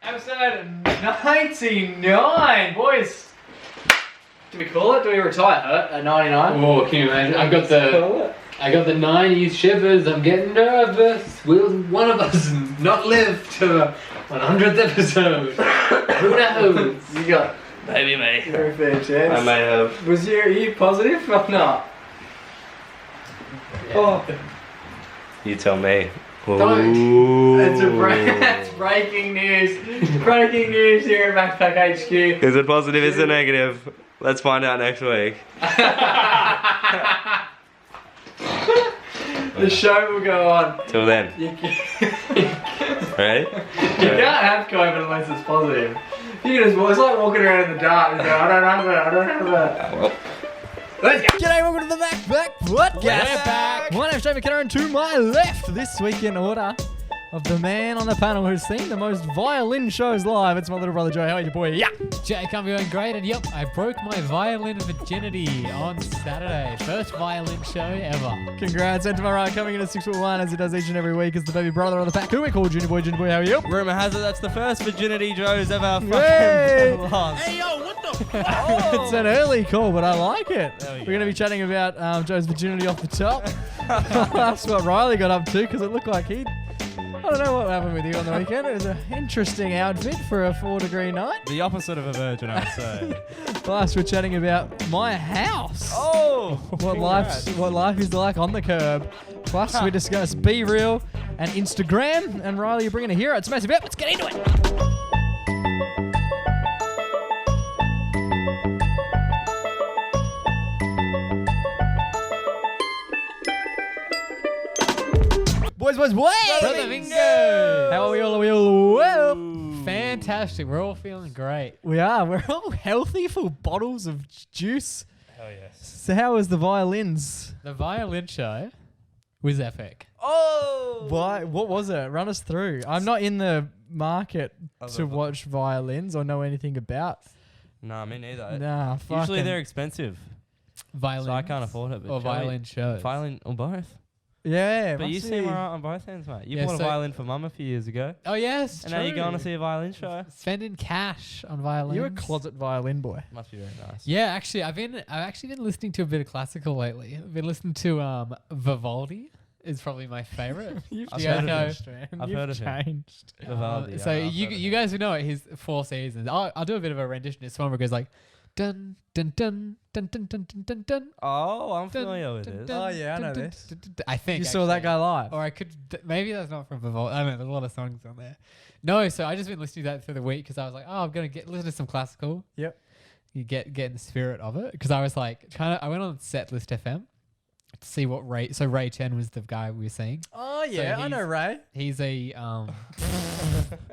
Episode 99, boys. Do we call it? Do we retire her at 99? Oh, can you imagine? I got the 90s shivers. I'm getting nervous. Will one of us not live to 100th episode? Who knows? You got Maybe me. very fair chance. I may have. Are you positive or not? Yeah. Oh, You tell me. Don't. that's breaking news. Breaking news here at Backpack HQ. Is it positive? Is it negative? Let's find out next week. The show will go on. Till then. You Ready? can't have COVID unless it's positive. You can just, it's like walking around in the dark and go, I don't have it, I don't have it. Well, Let's go. G'day, welcome to the Backpack Podcast. We're back. My name's Jamie Kenner, and to my left, this week in order of the man on the panel who's seen the most violin shows live. It's my little brother Joe. How are you, boy? Yeah. Jake, I'm going great, and yep, I broke my violin virginity on Saturday. First violin show ever. Congrats. And to my right, coming in at 6'1", as he does each and every week, is the baby brother of the pack, who we call Junior Boy. Junior Boy, how are you? Rumor has it that's the first virginity Joe's ever Hey! fucking lost. Hey yo, what the fuck? It's an early call, but I like it. There we We're go. going to be chatting about Joe's virginity off the top. That's what Riley got up to, because it looked like I don't know what happened with you on the weekend. It was an interesting outfit for a 4-degree night. The opposite of a virgin, I'd say. Plus, we're chatting about my house. Oh! What life is like on the curb. Plus, we discuss BeReal and Instagram. And Riley, you're bringing a hero. It's a massive app. Let's get into it. Boys, Brother Bingo. how are we all? Are we all well? Fantastic. We're all feeling great. We are. We're all healthy, full bottles of juice. Hell yes. So how was the violins? The violin show was epic. Oh! Why? What was it? Run us through. I'm not in the market to watch violins or know anything about. Nah, me neither. Nah, fuck. Usually they're expensive, Violin. so I can't afford it. But Or Joey- violin shows. Violin or both. Yeah, But you must seem be. alright on both ends, mate. You Yeah, bought a so- violin for Mum a few years ago. Oh yes, And now you're going to see a violin show. spending cash on violins. You're a closet violin boy. Must be very nice. Yeah, actually, I've actually been listening to a bit of classical lately. I've been listening to Vivaldi is probably my favorite. You've I've Do you guys heard know? of man. I've You've heard of him. changed. Vivaldi, So yeah, I've you heard of you him. guys know it. His 4 seasons. I'll do a bit of a rendition. It's one where it goes like dun dun dun dun dun dun dun dun dun. Oh, I'm dun, familiar with dun, this. dun, Oh, yeah, I dun, know dun, this. dun, dun, dun. I think You saw that actually. guy live. Or I could maybe that's not from Vivaldi. I don't know. There's a lot of songs on there. No, so I just been listening to that through the week because I was like, oh, I'm gonna listen to some classical. Yep. You get in the spirit of it because I was like I went on Setlist FM to see what Ray. So Ray Chen was the guy we were seeing. Oh yeah, I know Ray. He's a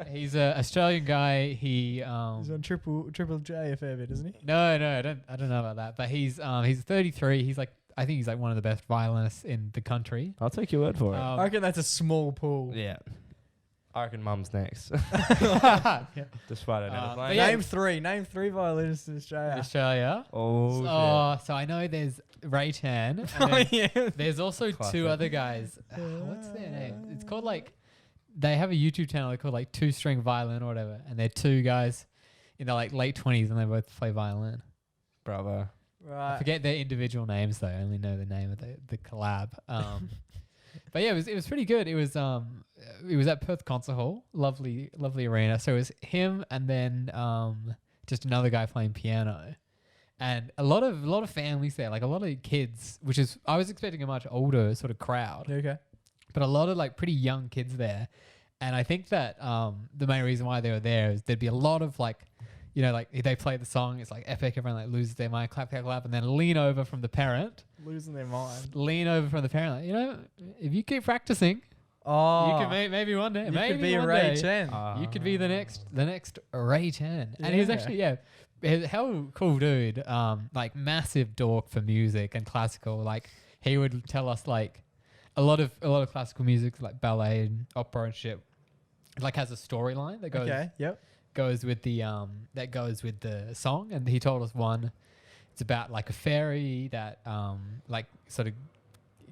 he's a Australian guy. He He's on Triple J a fair bit, isn't he? no, I don't know about that. But he's 33. He's like I think he's like one of the best violinists in the country. I'll take your word for it. I reckon that's a small pool. Yeah. I reckon Mum's next. Yeah. Despite I never but played. yeah. Name three violinists in Australia. Australia. Oh, So I know there's Ray Chan. And Oh then yeah. there's also Classic. two other guys. What's their name? It's called like they have a YouTube channel. They're called like 2-string violin or whatever, and they're two guys in their like late 20s, and they both play violin. brother. I Right. forget their individual names though. I only know the name of the collab. But yeah, it was pretty good. It was at Perth Concert Hall, lovely arena. So it was him and then just another guy playing piano, and a lot of families there, like a lot of kids, which is I was expecting a much older sort of crowd, Okay. but a lot of like pretty young kids there, and I think that the main reason why they were there is there'd be a lot of like. You know, like they play the song, it's like epic. Everyone like loses their mind, clap, clap, clap, and then lean over from the parent. Losing their mind. Lean over from the parent. Like, you know, if you keep practicing, Oh. you could maybe one day. You maybe could be a one Ray day, Chen. You could be the next Ray Chen. And he's Yeah. actually hell cool dude. Like massive dork for music and classical. Like he would tell us like a lot of classical music, like ballet and opera and shit. Like has a storyline that goes. Okay. Yep. Goes with the song, and he told us one. It's about like a fairy that like sort of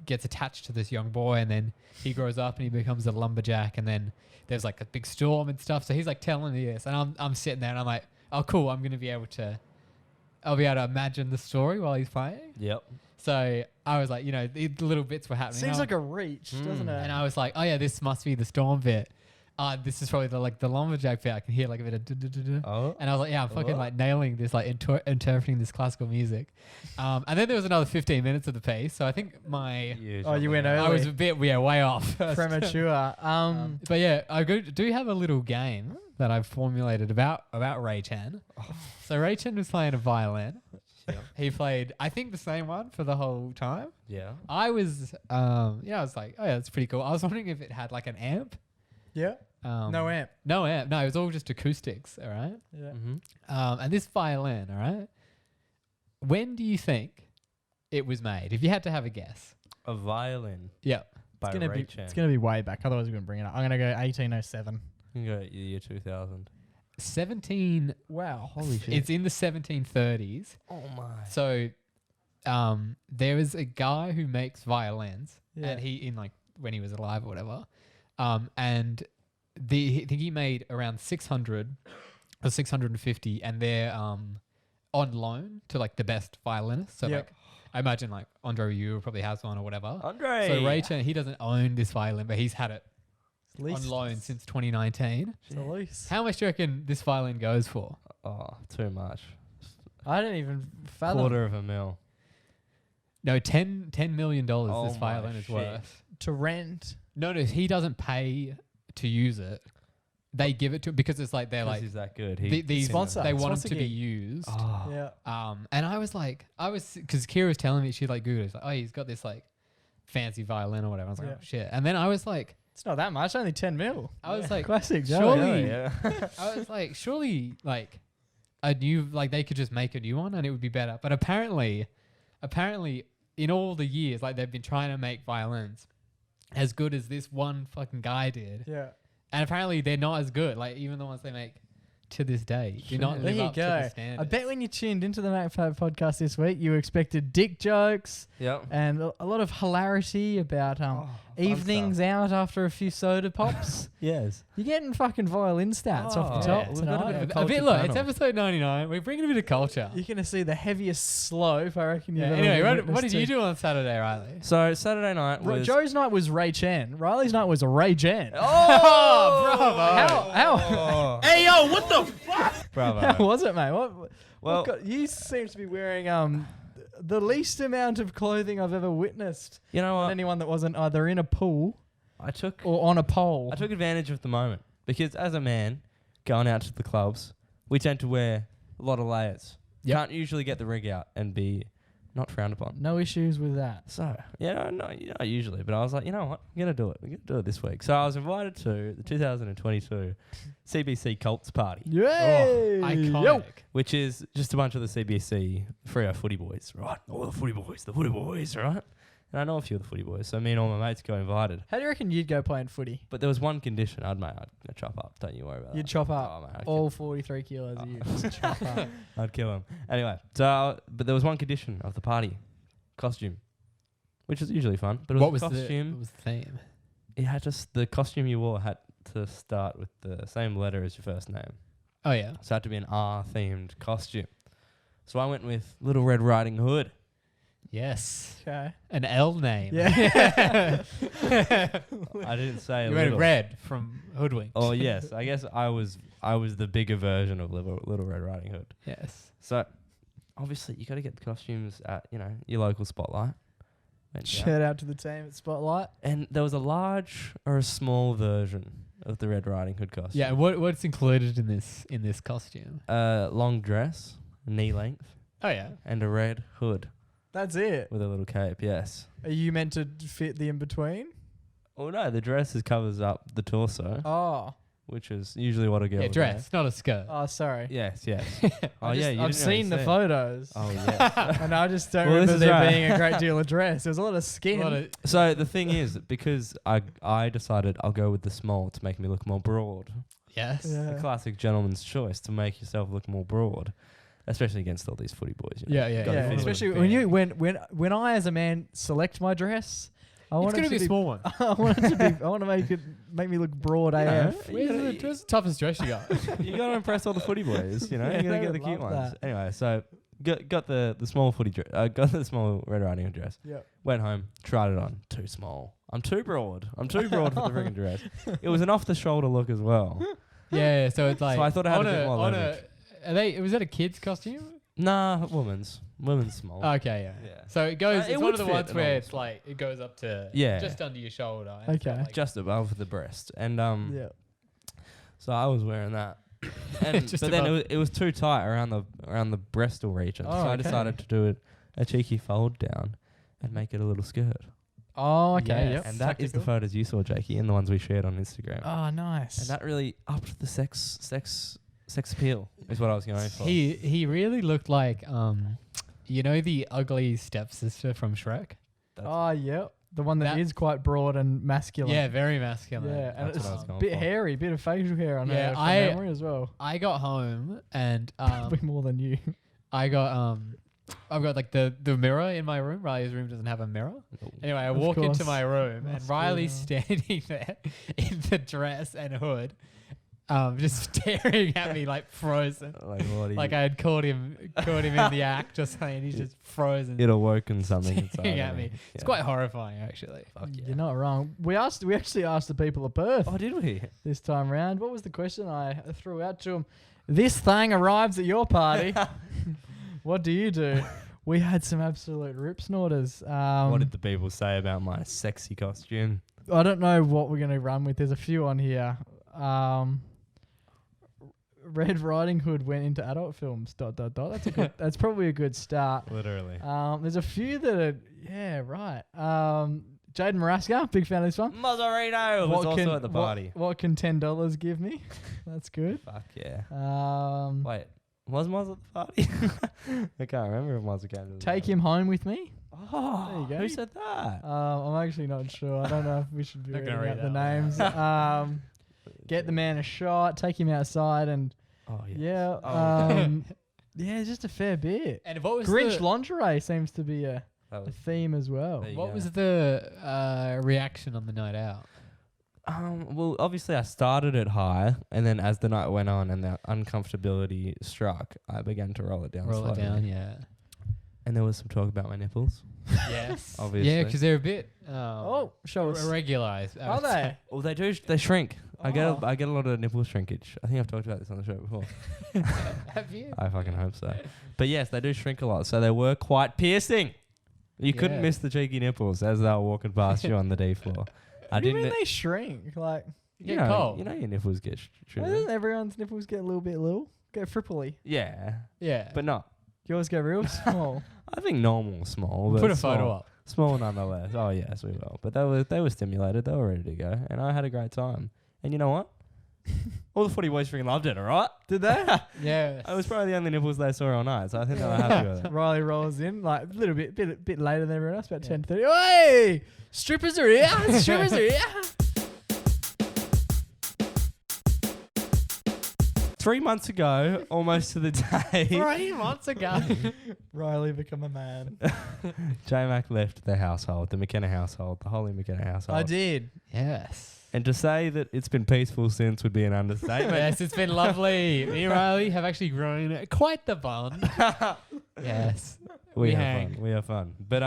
gets attached to this young boy, and then he grows up and he becomes a lumberjack, and then there's like a big storm and stuff. So he's like telling me this, and I'm sitting there and I'm like, oh cool, I'll be able to imagine the story while he's playing. Yep. So I was like, the little bits were happening. Seems like a reach, doesn't it? And I was like, oh yeah, this must be the storm bit. This is probably the lumberjack bit. I can hear like a bit of Oh. and I was like, yeah, I'm fucking like nailing this, like interpreting this classical music. And then there was another 15 minutes of the piece. So I think You went I early. was a bit way off. Premature. But yeah, I do have a little game that I've formulated about Ray Chen. So Ray Chen was playing a violin. He played, I think, the same one for the whole time. Yeah. I was, I was like, oh yeah, that's pretty cool. I was wondering if it had like an amp. Yeah. No amp. No amp. No, it was all just acoustics. All right. Yeah. Mm-hmm. And this violin. All right. When do you think it was made? If you had to have a guess. A violin Yeah. by It's gonna Ray be. Chen. It's gonna be way back. Otherwise, we wouldn't bring it up. I'm gonna go 1807. You can go year 2000. 17. Wow. Holy shit. It's in the 1730s. Oh my. So, there was a guy who makes violins, Yeah. and when he was alive or whatever, and I think he made around 600 or 650, and they're on loan to like the best violinists. So Yep. like, I imagine like Andre Yu probably has one or whatever. Andre. So Ray Chen, he doesn't own this violin, but he's had it Least on loan since 2019. It's the least. How much do you reckon this violin goes for? Oh, too much. I didn't even fathom $250,000. No, $10 million Oh this my violin is shit. worth. to rent. No, he doesn't pay to use it. They give it to him because it's like they're like He's that good. these Sponsor. they want him Sponsor to be gig. used. Oh. Yeah. And I was because Kira was telling me, she like Googled it, it's like, oh, he's got this like fancy violin or whatever. I was like, Yeah. oh shit. And then I was like, It's not that much. Only 10 mil. I was like, Classic Joe. surely, Yeah. I was like, surely like a new, like they could just make a new one and it would be better. But apparently in all the years, like they've been trying to make violins as good as this one fucking guy did. Yeah. And apparently they're not as good. Like even the ones they make to this day do not There live you up to the go. standards. I bet when you tuned into the MacFab podcast this week, you expected dick jokes Yep. and a lot of hilarity about evenings out after a few soda pops. Yes. You're getting fucking violin stats off the Oh, top yeah. We've got a tonight. bit of a culture bit, look, it's panel. episode 99. We're bringing a bit of culture. You're going to see the heaviest slope, I reckon. You've Yeah, ever anyway, what witnessed did you to. do on Saturday, Riley? So Saturday night was. Joe's night was Ray Chen. Riley's night was a Ray Jen. Oh, bravo. How Hey yo, what the fuck? Bravo. how was it, mate? Well- You seem to be wearing the least amount of clothing I've ever witnessed. You know On what? anyone that wasn't either in a pool I took or on a pole. advantage of the moment because as a man going out to the clubs, we tend to wear a lot of layers. Yep. Can't usually get the rig out and be not frowned upon. No issues with that. So, not usually, but I was like, you know what? I'm going to do it. We're going to do it this week. So I was invited to the 2022 CBC Colts party, Yay! Iconic. Yo. which is just a bunch of the CBC Freo footy boys, right? All the footy boys, right? And I know a few of the footy boys, so me and all my mates got invited. How do you reckon you'd go playing footy? But there was one condition, I'd chop up. Don't you worry about that. You'd chop Oh, up mate, I'd all 43 kilos of you. Just chop up. I'd kill him. Anyway, so but there was one condition of the party, costume, which was usually fun. But it was What was a costume. what was the theme? It had the costume you wore had to start with the same letter as your first name. Oh yeah. So it had to be an R themed costume. So I went with Little Red Riding Hood. Yes. Okay. An L name. Yeah. I didn't say You went little. red from Hoodwink. Oh yes, I guess I was the bigger version of Little Red Riding Hood. Yes. So obviously you got to get the costumes at your local Spotlight. Went down. Shout out to the team at Spotlight. And there was a large or a small version of the Red Riding Hood costume. Yeah. What's included in this costume? Long dress, knee length, Oh yeah. and a red hood That's it. with a little cape. Yes. Are you meant to fit the in between? Oh no, the dress covers up the torso, Oh. which is usually what a girl Yeah, would dress, not a skirt. Oh, sorry. wear. Yes. Oh I yeah, just- you I've didn't really seen the see it. photos. Oh yes. And I just don't Well, this remember is there right. being a great deal of dress. There was a lot of skin. What a- So the thing is, because I decided I'll go with the small to make me look more broad. yes. The Yeah. classic gentleman's choice to make yourself look more broad. especially against all these footy boys. You know? Yeah, yeah, Gotta Yeah, fit in. especially when I as a man select my dress, I It's want gonna it be to a small one. I want it to be. I want to make me look broad AF. Where's the toughest dress you got? You got to impress all the footy boys. You know, Yeah, you got to they get the would cute love ones. that. Anyway, so got the small footy dress. Got the small Red Riding Hood dress. Yep. Went home, tried it on. Too small. I'm too broad for the freaking dress. It was an off the shoulder look as well. Yeah, so it's like. So I thought it had a bit more leverage. Was that a kid's costume? Nah, women's small. Okay, yeah. Yeah. So it goes. It It's one would of the fit ones an where old it's like it goes up to just under your shoulder. and it's got, Okay. like- Just above the breast, and Yeah. so I was wearing that. And Just but then above. it was too tight around the breastal region, Oh, so I okay. decided to do a cheeky fold down and make it a little skirt. Oh, okay. Yes. Yep. And that is the Tactical. photos you saw, Jakey, and the ones we shared on Instagram. Oh, nice. And that really upped the sex appeal, is what I was going for. He really looked like the ugly stepsister from Shrek. Oh, yep. The one that That- is quite broad and masculine. Yeah, very masculine. Yeah, and That's it's what I was a going bit for. hairy, bit of facial hair on Yeah, her from I- memory as well. I got home and Probably more than you. I got I've got like the mirror in my room. Riley's room doesn't have a mirror. Anyway, I Of walk into course. my room and Must Riley's be, standing there in the dress and hood, just staring at me like frozen. Like, what are Like you? I had caught him in the act or something. He's just frozen. It awoken something inside staring of at me. Yeah. It's quite horrifying, actually. Fuck yeah. You're not wrong. We actually asked the people of Perth Oh, did we? this time round. What was the question I threw out to them? This thing arrives at your party. What do you do? We had some absolute rip snorters. What did the people say about my sexy costume? I don't know what we're going to run with. There's a few on here. Red Riding Hood went into adult films. ... That's a good. That's probably a good start. Literally. There's a few that are. Yeah, right. Jaden Maraska, big fan of this one. Mazzarino was also at the party. What can $10 give me? That's good. Fuck yeah. Wait. Wait, was Moz at the party? I can't remember if Moz came to the Take party. him home with me. Oh, There you go. who said that? I'm actually not sure. I don't know if we should be Not reading gonna out read the that one. names. Get the man a shot. Take him outside, and Oh, yeah. yeah, Oh, okay. yeah, just a fair bit. And what was Grinch the, lingerie seems to be a That was, theme as well. There you what go. was the reaction on the night out? well, obviously I started it high, and then as the night went on and the uncomfortability struck, I began to roll it down Roll it slowly. down, yeah. And there was some talk about my nipples, Yes. obviously. Yeah, because they're a bit Show us. irregular. Are they? Well, they shrink. I Oh. get a lot of nipple shrinkage. I think I've talked about this on the show before. Have you? I fucking hope so. But yes, they do shrink a lot, so they were quite piercing. You couldn't Yeah. miss the cheeky nipples as they were walking past you on the D floor. I What do you didn't. mean they shrink? Like, You get cold. You know your nipples get doesn't shriveled. everyone's nipples get a little bit little? Get fripply. Yeah, Yeah. but not. Yours get real small. I think normal, small. But Put a small, photo up. Small nonetheless. Oh yes, we will. But they were stimulated. They were ready to go, and I had a great time. And you know what? All the footy boys freaking loved it. All right. Did they? Yeah. I was probably the only nipples they saw all night, so I think they were happy with it. Riley rolls in like a little bit later than everyone else, about 10:30. Hey, strippers are here! Strippers are here! 3 months ago, almost to the day, 3 months ago. Riley become a man. J-Mac left the household, the McKenna household, the holy McKenna household. I did. Yes. And to say that it's been peaceful since would be an understatement. Yes, it's been lovely. Me and Riley have actually grown quite the bond. Yes. we we have hang. fun. We have fun. But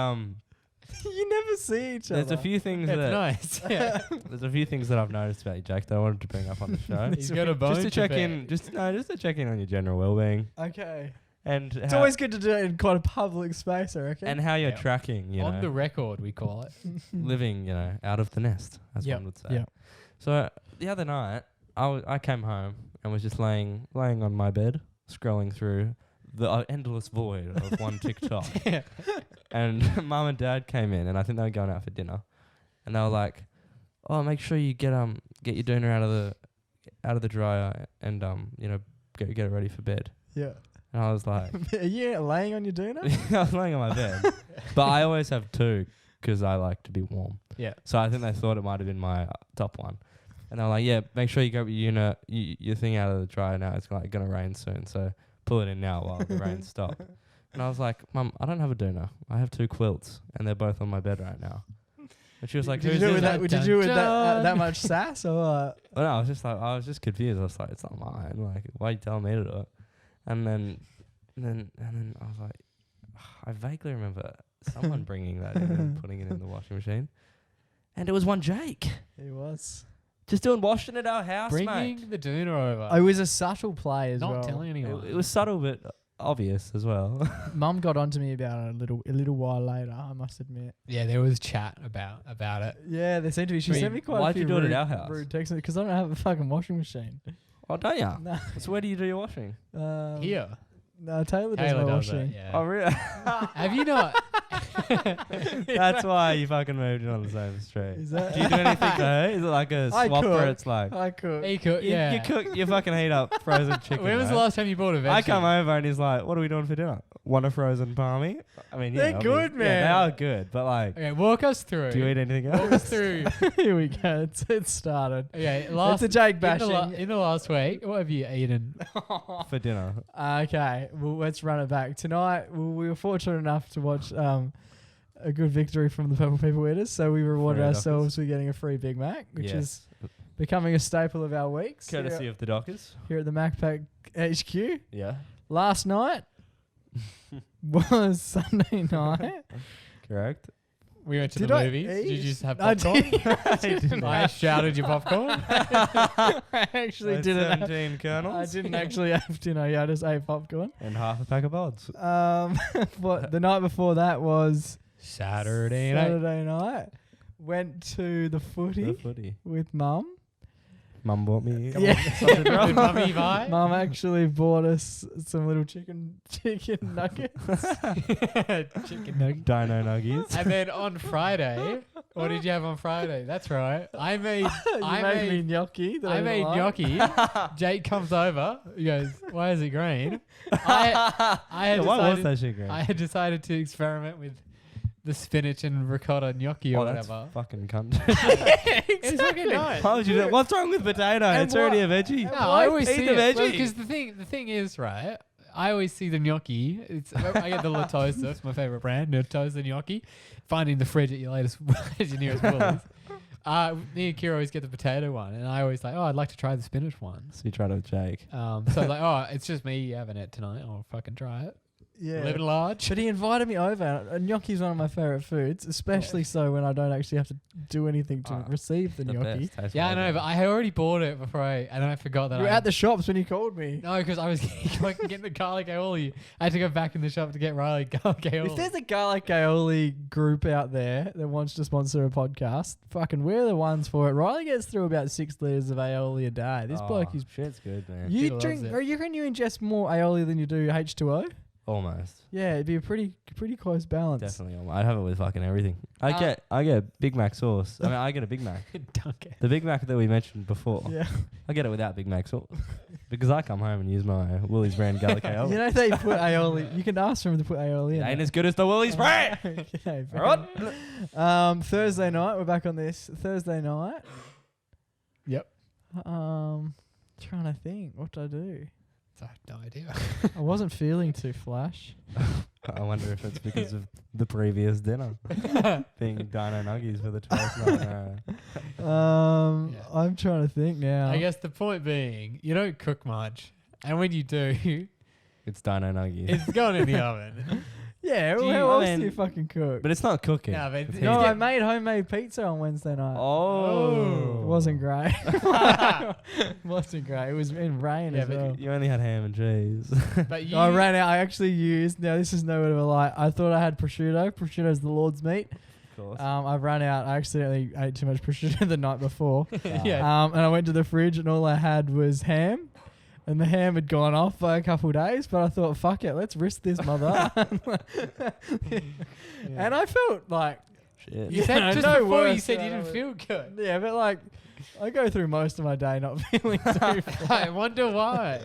You never see each other. there's a few things It's that nice. Yeah. there's a few things that I've noticed about you, Jack, that I wanted to bring up on the show. He's got a bone just to check pick. in, just to check in on your general well-being Okay. and It's how, always good to do it in quite a public space, I reckon. and how you're Yep. tracking, you On know, the record, we call it. living, out of the nest, as Yep, one would say. yep. So the other night, I came home and was just laying on my bed, scrolling through the endless void of one TikTok. Yeah. And Mum and Dad came in, and I think they were going out for dinner, and they were like, "Oh, make sure you get your dinner out of the dryer, and get it ready for bed." Yeah. And I was like, Are you laying on your doona? I was laying on my bed, but I always have two because I like to be warm. Yeah. So I think they thought it might have been my top one, and they were like, "Yeah, make sure you get your thing out of the dryer now. It's gonna rain soon, so pull it in now while the rain stopped. And I was like, Mum, I don't have a doona. I have 2 quilts, and they're both on my bed right now. And she was like, Did who's you do it this? with that? Did you do it with that much sass or what? Well, no, I was just confused. I was like, it's not mine. Like, why are you telling me to do it? And then I was like, I vaguely remember someone bringing that in and putting it in the washing machine. And it was one Jake. He was. Just doing washing at our house, Bringing mate. the doona over. It was a subtle play as well. Not telling anyone. It was subtle but obvious as well. Mum got onto me about it a little while later, I must admit. Yeah, there was chat about it. Yeah, there seemed to be. She Wait, sent me quite a why'd few you do it at rude, our house? rude texts because I don't have a fucking washing machine. Oh, don't ya? No. So where do you do your washing? Here. No, Taylor does Taylor my does washing. it, yeah. Oh, really? Have you not? That's why you fucking moved in on the same street. Is that? Do you do anything though? Is it like a I swap where cook. it's like I cook. He could, yeah. you cook, you fucking heat up frozen chicken? When was the mate. last time you bought a veggie? I come over and he's like, "What are we doing for dinner? Want a frozen palmy?" I mean, yeah, They're good, obviously. man. Yeah, they are good, but like, Okay, walk us through. do you eat anything Walk us else? through. Here we go. It's started. Okay, It's a Jake in bashing. in the last week, what have you eaten? For dinner? Okay, well, let's run it back. Tonight, we were fortunate enough to watch a good victory from the Purple People Eaters, so we rewarded Free ourselves with getting a free Big Mac, which is becoming a staple of our weeks courtesy of the Dockers. here at the MacPack HQ. Yeah, Last night was Sunday night. correct. We went to Did the I movies. Did eat? you just have I popcorn? didn't. I shouted your popcorn. I actually Those didn't. 17 kernels. I didn't actually have dinner. Yeah, I just ate popcorn. And half a pack of pods. But the night before that was Saturday night. Saturday night. Went to the The footy footy. with Mum. Mum bought me. Yeah. With Mummy Vi. Mum actually bought us some little chicken nuggets. Chicken nugget. Dino nuggies. And then on Friday, what did you have on Friday? That's right. I made You made me gnocchi. that I made didn't like. gnocchi. Jake comes over. He goes, "Why is it green?" I had Why was decided, that shit green? I had decided to experiment with the spinach and ricotta gnocchi or that's whatever. fucking cunt. It's fucking nice. Why would you do? What's wrong with potato? And It's already a what- veggie. No, I always Eat see the it veggie. because the thing is, right? I always see the gnocchi. I get the Latosa. It's my favorite brand, Latosa gnocchi. Find in the fridge at your nearest Woolies. Me and Kira always get the potato one, and I always like, I'd like to try the spinach one. So you tried it with Jake. So like, it's just me having it tonight. I'll fucking try it. Yeah. Live it large. But he invited me over. Gnocchi is one of my favourite foods, especially so when I don't actually have to do anything to receive the gnocchi. best. Tastes Yeah, I know, amazing. but I had already bought it before and I forgot that You were at the shops when you called me. No, because I was getting the garlic aioli. I had to go back in the shop to get Riley garlic aioli. If there's a garlic aioli group out there that wants to sponsor a podcast, fucking we're the ones for it. Riley gets through about 6 litres of aioli a day. This bloke is... shit's good, man. You Kid drink... loves it. Or you reckon you ingest more aioli than you do H2O? Almost. Yeah, it'd be a pretty close balance. Definitely. I'd have it with fucking everything. I get Big Mac sauce. I mean, I get a Big Mac. Dunk it. The Big Mac that we mentioned before. Yeah. I get it without Big Mac sauce because I come home and use my Woolies brand garlic aioli. You know they put aioli... You can ask them to put aioli in It ain't it. as good as the Woolies brand. Okay, All right. Thursday night, we're back on this. Thursday night. Yep. Trying to think, what did I do? I have no idea. I wasn't feeling too flash. I wonder if it's because of the previous dinner being Dino Nuggies for the 12th night in a row. Yeah. I'm trying to think now. I guess the point being, you don't cook much, and when you do, It's Dino Nuggies. it's going in the oven. Yeah, Do well, you- how I else do mean- you fucking cook? But it's not cooking. No, but It's it's heating. No, Yeah. I made homemade pizza on Wednesday night. Oh. It wasn't great. Wasn't great. It was in rain Yeah, as but well. You only had ham and cheese. But you, I ran out. I actually used. Now this is no bit of a lie. I thought I had prosciutto. Prosciutto's the Lord's meat. Of course. I ran out. I accidentally ate too much prosciutto the night before. yeah. And I went to the fridge and all I had was ham. And the ham had gone off by a couple of days, but I thought, fuck it, let's risk this, mother. And I felt like, Shit. You said Yeah, just no before you worse said than you I didn't feel good. yeah, but like, I go through most of my day not feeling too I wonder why.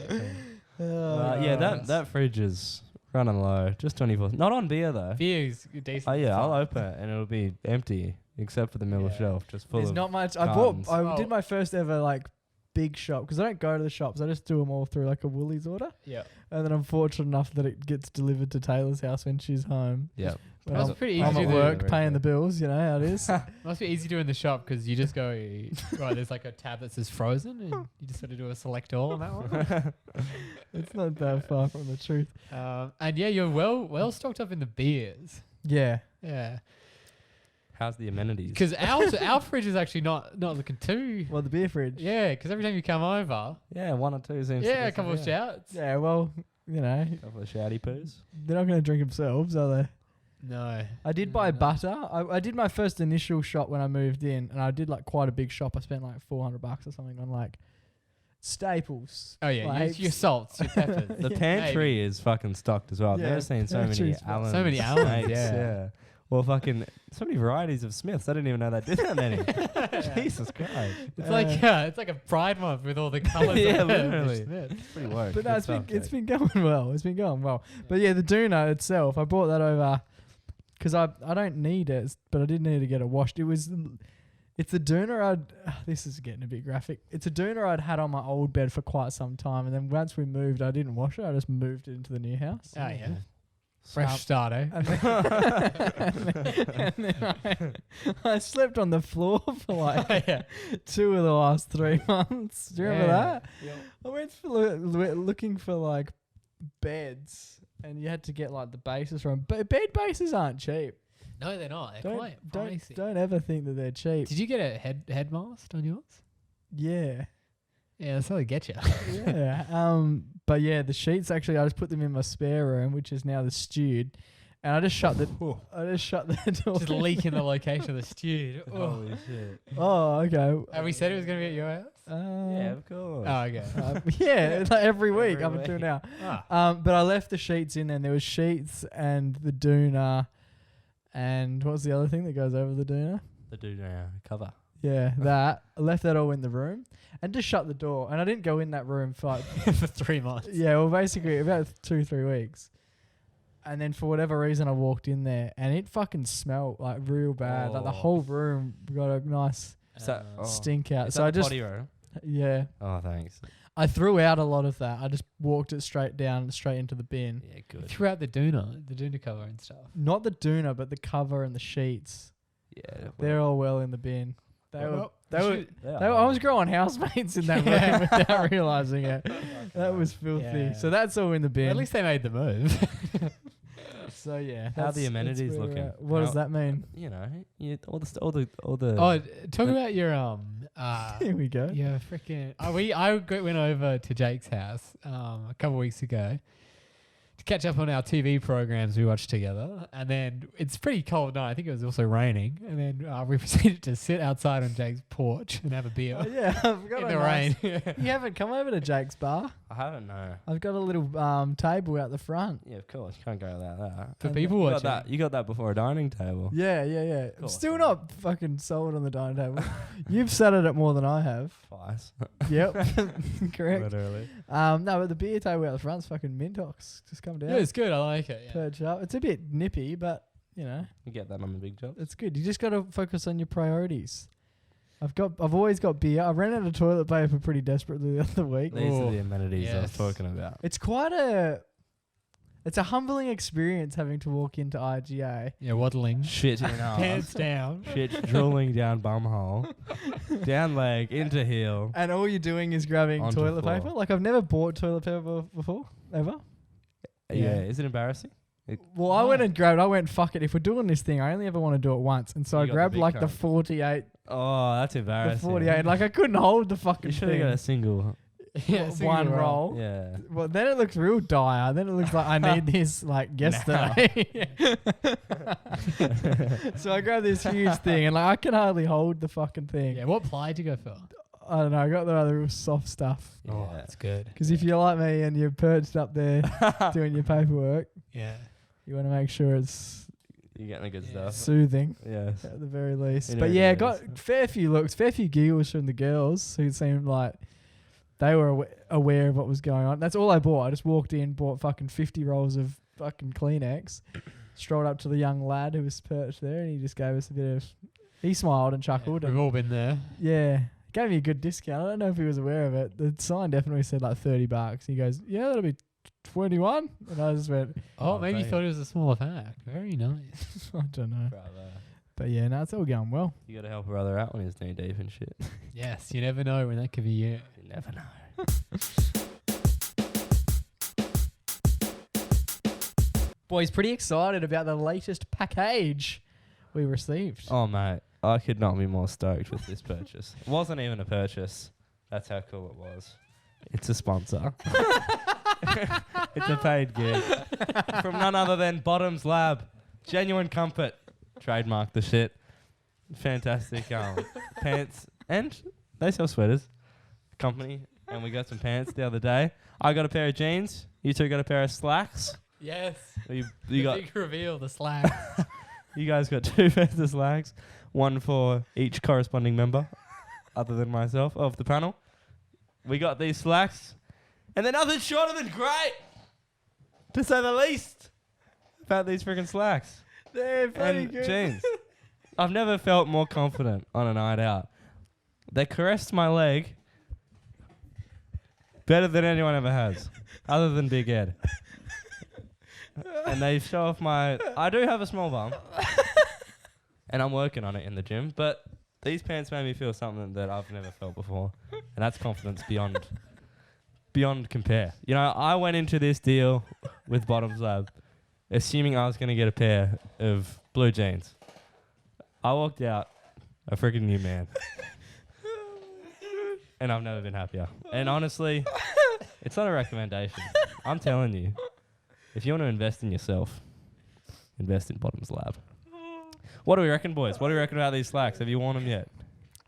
Yeah, that fridge is running low. Just 24. Not on beer though. Beer's decent. Oh yeah, I'll open it and it'll be empty except for the middle Yeah. shelf, just full There's of. not much. cartons. I Oh. did my first ever like big shop because I don't go to the shops. I just do them all through like a Woolies order. Yeah. And then I'm fortunate enough that it gets delivered to Taylor's house when she's home. Yeah. When That's I'm, pretty easy I'm to at do. work paying the bills, you know how it is. Must be easy to do in the shop because you just go, right, there's like a tab that says frozen and you just got to do a select all on that one. It's not that far from the truth. And yeah, you're well stocked up in the beers. Yeah. Yeah. How's the amenities? Because our fridge is actually not looking too. Well, the beer fridge. Yeah, because every time you come over, Yeah, 1 or 2 seems. yeah, a couple of shouts. Yeah, well, you know, A couple of shouty poos. they're not going to drink themselves, are they? No. I did buy butter. I did my first initial shop when I moved in, and I did like quite a big shop. I spent like $400 or something on like staples. Oh yeah, like your salts, your peppers. The pantry is fucking stocked as well. I've Yeah, never seen so many pantry's Allens. So many Allens, snakes, yeah. Well, fucking so many varieties of Smiths. I didn't even know they did that many. Jesus Christ. It's like a pride month with all the colours. Yeah, of literally. Smith. It's pretty woke. But no, Good it's been stuff, it's Jake. been going well. It's been going well. But yeah, the doona itself, I bought that over because I don't need it, but I did need to get it washed. It's a doona this is getting a bit graphic. It's a doona I'd had on my old bed for quite some time, and then once we moved, I didn't wash it. I just moved it into the new house. Oh yeah. Fresh start, eh? And then I slept on the floor for like 2 of the last 3 months. Do you remember that? I went for looking for like beds, and you had to get like the bases from. But bed bases aren't cheap. No, they're not. They're quite pricey. Don't ever think that they're cheap. Did you get a head mast on yours? Yeah. Yeah, that's how they get you. Yeah. But yeah, the sheets actually, I just put them in my spare room, which is now the stewed, and I just shut the door. Just leaking the location of the stew. Oh. Holy shit. Oh, okay. Have we said it was going to be at your house? Yeah, of course. Oh, okay. Yeah, it's like every week Every up until week. now. Ah. But I left the sheets in, and there was sheets and the doona, and what's the other thing that goes over the doona? The dude cover. Yeah, that. I left that all in the room and just shut the door. And I didn't go in that room for like, For 3 months. yeah, well, basically about 2-3 weeks. And then for whatever reason, I walked in there and it fucking smelled like real bad. Like the Oh. whole room got a nice stink out. Is So that I the just, potty room? yeah, Oh, thanks. I threw out a lot of that. I just walked it straight into the bin. Yeah, good. Throughout the doona cover and stuff. Not the doona, but the cover and the sheets. Yeah. They're all well in the bin. They were. I I was growing housemates in that room without realizing it. That was filthy. Yeah. So that's all in the bin. At least they made the move. So yeah. How are the that's amenities where we're looking? at. What does that mean? You know, all the. Oh, talk about your Here we go. yeah, freaking. Went over to Jake's house a couple weeks ago to catch up on our TV programs we watched together, and then it's pretty cold night. I think it was also raining, and then we proceeded to sit outside on Jake's porch and have a beer Oh, yeah, I've got in a the nice- rain. You haven't come over to Jake's bar. I haven't, no. I've got a little table out the front. Yeah, of course. You can't go without that. For And people You got watching. that. You got that before a dining table. Yeah. I'm Cool. still not fucking sold on the dining table. You've sat at it more than I have. Twice. Yep, correct. Literally. No, but the beer table out the front's fucking mintox. Just come down, Yeah, it's good. I like it. Yeah. perch up. It's a bit nippy, but you know, You get that on the big job. it's good. You just got to focus on your priorities. I've always got beer. I ran out of toilet paper pretty desperately the other week. These are Oh, the amenities I was yes. talking about. It's quite it's a humbling experience having to walk into IGA. Yeah, waddling. Shit in Pants arms. down. Shit drooling down bumhole. Down leg, into heel. And all you're doing is grabbing Onto toilet floor. paper. Like I've never bought toilet paper before, ever. Yeah. Is it embarrassing? Well, I went, fuck it. If we're doing this thing, I only ever want to do it once. And so You I got the grabbed big like the cunt. 48, Oh, that's the embarrassing. 48. Like I couldn't hold the You fucking should have got a thing. single. Yeah, One roll. Yeah. Well, then it looks real dire. Then it looks like I need this like yesterday. So I grabbed this huge thing and like I can hardly hold the fucking thing. Yeah, what ply did you go for? I don't know. I got the other real soft stuff. Oh, Yeah. that's good. Because if you're like me and you're perched up there doing your paperwork, Yeah. you want to make sure it's You're getting the good Yeah. stuff. soothing Yes. at the very least. It But is, yeah, it got is. fair few looks, fair few giggles from the girls who seemed like they were aware of what was going on. That's all I bought. I just walked in, bought fucking 50 rolls of fucking Kleenex, strolled up to the young lad who was perched there, and he just gave us a bit of. He smiled and chuckled. We've And all been there. yeah, Gave me a good discount. I don't know if he was aware of it. The sign definitely said like $30. He goes, yeah, that'll be 21. And I just went, Oh, maybe you babe. thought it was a smaller pack. Very nice. I don't know. Brother. But yeah, no, it's all going well. You got to help a brother out when he's knee deep and shit. Yes, you never know when that could be you. You never know. Boys, pretty excited about the latest package we received. Oh, mate. I could not be more stoked with this purchase. It wasn't even a purchase. That's how cool it was. It's a sponsor. It's a paid gig. From none other than Bottoms Lab. Genuine comfort. Trademark the shit. Fantastic pants. And they sell sweaters. Company. And we got some pants the other day. I got a pair of jeans. You two got a pair of slacks. Yes. You The got big reveal, the slack. You guys got 2 pairs of slacks, one for each corresponding member, other than myself, of the panel. We got these slacks, and they're nothing shorter than great, to say the least, about these freaking slacks They're pretty and good. jeans. I've never felt more confident on a night out. They caressed my leg better than anyone ever has, other than Big Ed. And they show off I do have a small bum. And I'm working on it in the gym. But these pants made me feel something that I've never felt before. And that's confidence beyond compare. You know, I went into this deal with Bottoms Lab assuming I was going to get a pair of blue jeans. I walked out a freaking new man. And I've never been happier. And honestly, it's not a recommendation. I'm telling you. If you want to invest in yourself, invest in Bottoms Lab. What do we reckon, boys? What do we reckon about these slacks? Have you worn them yet?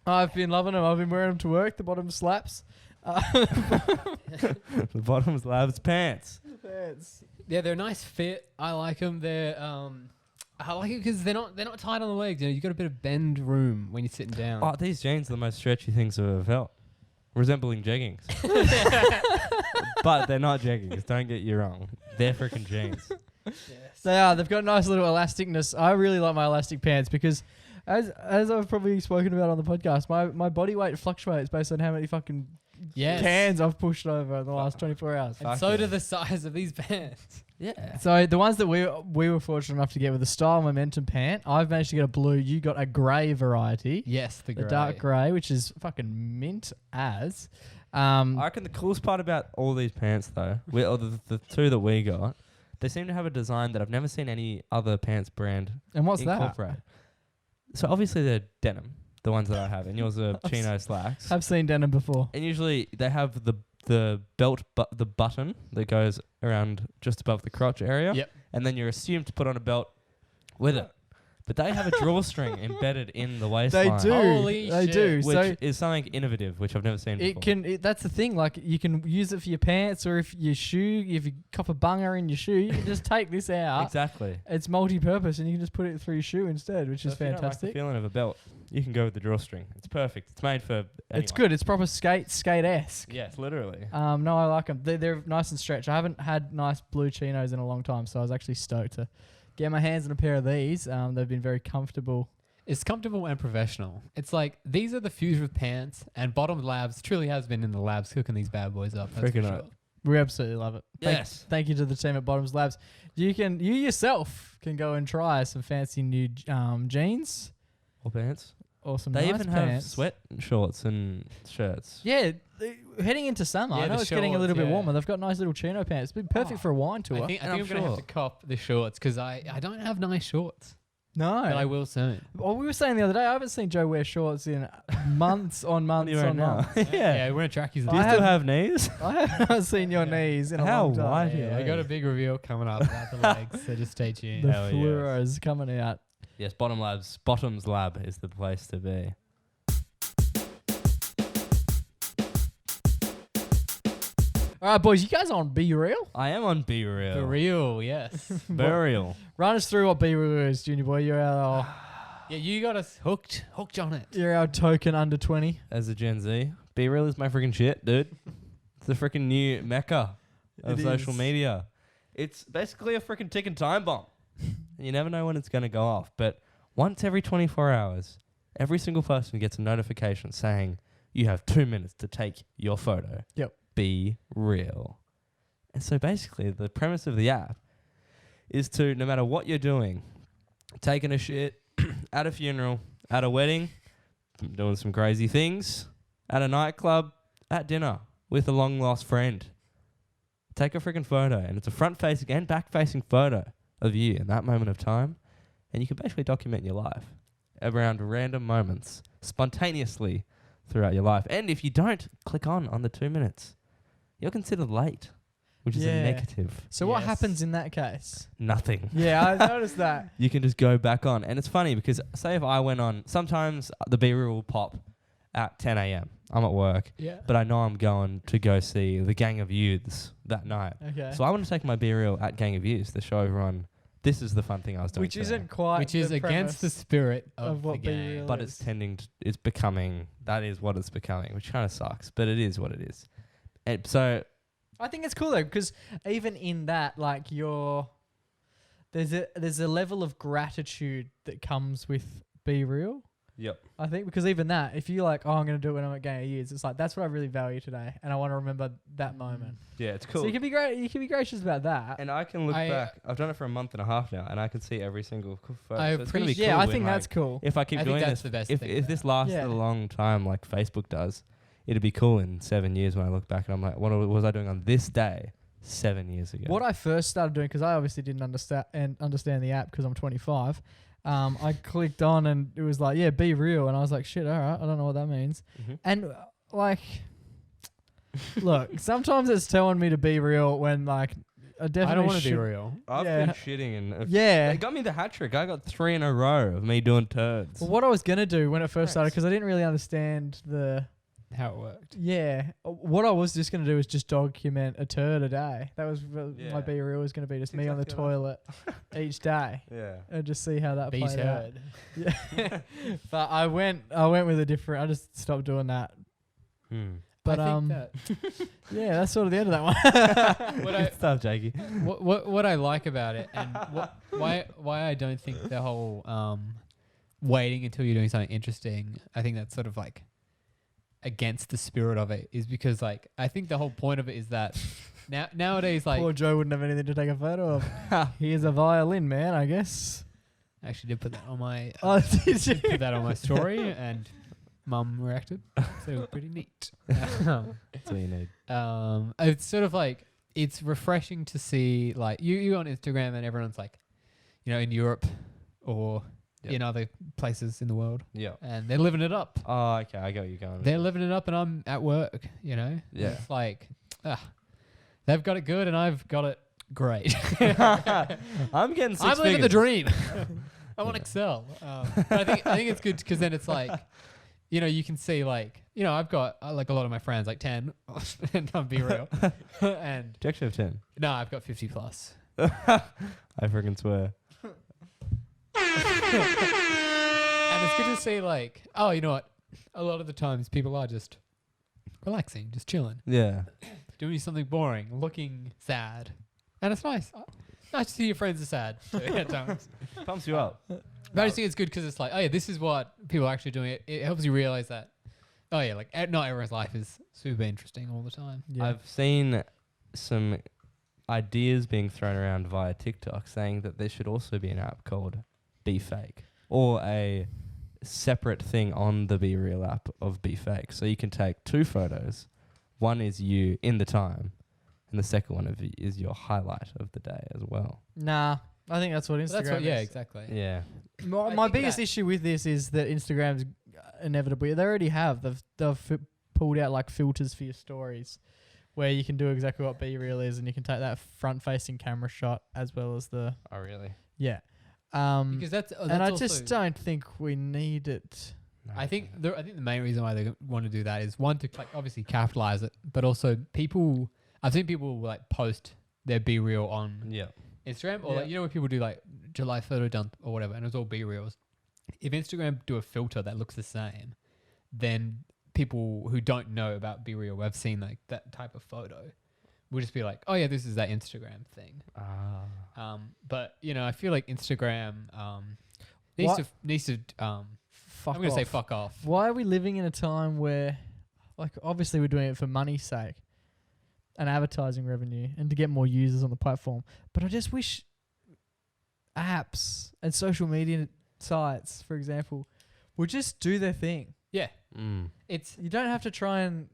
I've been loving them. I've been wearing them to work. The bottom slaps. The Bottoms Lab's pants. Yeah, they're a nice fit. I like them. They're I like it because they're not tight on the legs. You know, you got a bit of bend room when you're sitting down. Oh, these jeans are the most stretchy things I've ever felt. Resembling jeggings. But they're not jeggings. Don't get you wrong. They're freaking jeans. They are. They've got a nice little elasticness. I really like my elastic pants because, as I've probably spoken about on the podcast, my body weight fluctuates based on how many fucking cans I've pushed over in the last 24 hours. And so do the size of these pants. Yeah. So the ones that we were fortunate enough to get with the Style Momentum pant, I've managed to get a blue. You got a grey variety. Yes, the The dark grey, which is fucking mint as. I reckon the coolest part about all these pants, though, or the 2 that we got, they seem to have a design that I've never seen any other pants brand And what's that? incorporate. So obviously they're denim, the ones that I have, and yours are chino slacks. I've seen denim before. And usually they have the belt, the button that goes around just above the crotch area. Yep. And then you're assumed to put on a belt with it. But they have a drawstring embedded in the waistline. They do. Holy they shit. do. Which So is something innovative, which I've never seen it before. that's the thing. Like you can use it for your pants, or if your shoe, if you cop a bunger in your shoe, you can just take this out. Exactly. It's multi-purpose, and you can just put it through your shoe instead, which So is if you don't like the fantastic. feeling of a belt, you can go with the drawstring. It's perfect. It's made for anyone. It's good. It's proper skate-esque. Yes, literally. No, I like them. They're nice and stretched. I haven't had nice blue chinos in a long time, so I was actually stoked to get my hands on a pair of these. They've been very comfortable. It's comfortable and professional. It's like these are the future of pants, and Bottom Labs truly has been in the labs cooking these bad boys up. That's for Freaking sure. right. We absolutely love it. Yes. Thank you to the team at Bottoms Labs. You yourself can go and try some fancy new jeans Or pants. or some They nice even pants. have sweat shorts and shirts. Yeah, heading into summer, Yeah, I know the it's getting a little shorts, bit yeah. warmer. They've got nice little chino pants. It's been perfect for a wine tour. I think And I'm I'm going to have sure- to cop the shorts because I don't have nice shorts, no, but I will soon. Well, we were saying the other day, I haven't seen Joe wear shorts in months on months you wearing on now? months. Yeah, we're in trackies. Do you I still have- have knees? I have not seen your knees in a How long time. wide Yeah, I got a big reveal coming up about the legs, so just stay tuned. The Hell yes. fluoros coming out. Yes, Bottoms Lab is the place to be. All right, boys, you guys on BeReal? I am on BeReal. For real, yes. BeReal. Run us through what BeReal is, Junior boy. You're our Yeah, you got us hooked on it. you're our token under 20. As a Gen Z, BeReal is my freaking shit, dude. It's the freaking new mecca of It social is. media. It's basically a freaking ticking time bomb. And you never know when it's going to go off. But once every 24 hours, every single person gets a notification saying, You have 2 minutes to take your photo. Yep. Be real. And so basically, the premise of the app is to, no matter what you're doing, taking a shit, at a funeral, at a wedding, doing some crazy things, at a nightclub, at dinner, with a long-lost friend. Take a freaking photo, and it's a front-facing and back-facing photo of you in that moment of time, and you can basically document your life around random moments, spontaneously throughout your life. And if you don't click on the 2 minutes, you're considered late, which is a Yeah. negative. So what Yes. happens in that case? Nothing. Yeah, I noticed that. You can just go back on. And it's funny because say if I went on, sometimes the BeReal will pop at 10 a.m. I'm at work, Yeah. but I know I'm going to go see the Gang of Youths that night. Okay. So I want to take my BeReal at Gang of Youths to show everyone this is the fun thing I was doing Which today. isn't quite Which is the against the premise spirit of of, what the BeReal game. But is. it's becoming, that is what it's becoming, which kind of sucks, but it is what it is. And so, I think it's cool though, because even in that, like there's a level of gratitude that comes with Be Real. yep. I think because even that, if you like, oh, I'm gonna do it when I'm at Game of Years, it's like that's what I really value today, and I want to remember that moment. Yeah, it's So cool. you can be great. You can be gracious about that. And I can look back. I've done it for a month and a half now, and I can see every single photo. I So it's gonna be appreciate- cool I when, think that's like, cool. if I keep I think doing that's this, the best if thing if this about lasts Yeah. a long time, like Facebook does, it'd be cool in 7 years when I look back and I'm like, what was I doing on this day 7 years ago? What I first started doing, because I obviously didn't understand the app because I'm 25. I clicked on and it was like, yeah, Be Real, and I was like, shit, all right, I don't know what that means. Mhm. And like, look, sometimes it's telling me to be real when like I definitely I don't want to be should- real. I've Yeah. been shitting and Yeah. it got me the hat trick. I got 3 in a row of me doing turds. Well, what I was gonna do when it first started, Nice. because I didn't really understand the How it worked. what I was just gonna do was just document a turd a day. That was Yeah. my Be Real was gonna be just me on the Exactly toilet each day Yeah. and just see how that Be played out. turd. Yeah. But I went with a different. I just stopped doing that. But I think that yeah, that's sort of the end of that one. what I Good stuff, Jakey. what I like about it and why I don't think the whole waiting until you're doing something interesting, I think that's sort of like against the spirit of it, is because like I think the whole point of it is that nowadays like Poor Joe wouldn't have anything to take a photo of. Here's a violin, man. I guess. I actually did put that on my Oh, did you? put that on my story and Mum reacted, so it was pretty neat. That's what you need. It's sort of like it's refreshing to see like you on Instagram and everyone's like, you know, in Europe or Yep. in other places in the world, Yeah. and they're living it up. Oh, okay. I got you going. They're living it up, and I'm at work. You know, Yeah. It's like they've got it good, and I've got it great. I'm getting 6 I'm living the figures. dream. I want to Yeah. excel. But I think it's good because then it's like, you know, you can see like, you know, I've got like a lot of my friends like 10, and I'm Be Real, and Do you actually have 10? no, I've got 50 plus. I freaking swear. And it's good to see like, oh, you know what? A lot of the times people are just relaxing, just chilling, Yeah. doing something boring, looking sad, and it's nice. Nice to see your friends are sad too at times. Pumps you up. But I just think it's good because it's like, oh yeah, this is what people are actually doing. It helps you realize that, oh yeah, like not everyone's life is super interesting all the time. Yeah. I've seen some ideas being thrown around via TikTok saying that there should also be an app called Be Fake, or a separate thing on the Be Real app of Be Fake. So you can take 2 photos. One is you in the time, and the second one is your highlight of the day as well. Nah, I think that's what Instagram That's what, yeah, is. exactly. Yeah. My think biggest that- issue with this is that Instagram's inevitably, they already have. They've pulled out like filters for your stories where you can do exactly what Be Real is, and you can take that front-facing camera shot as well as the Oh, really? yeah. Because that's And I also- just don't think we need it. No. I think the main reason why they want to do that is one to like obviously capitalize it, but also people. I've seen people like post their Be Real on Yeah. Instagram, or Yeah. like you know when people do like July photo dump or whatever, and it's all Be Reals. If Instagram do a filter that looks the same, then people who don't know about Be Real, have seen like that type of photo, will just be like, oh yeah, this is that Instagram thing. Ah. But you know, I feel like Instagram needs What? to Fuck I'm gonna say off. fuck off. Why are we living in a time where like obviously we're doing it for money's sake and advertising revenue and to get more users on the platform. But I just wish apps and social media sites, for example, would just do their thing. Yeah. Mm. It's You don't have to try and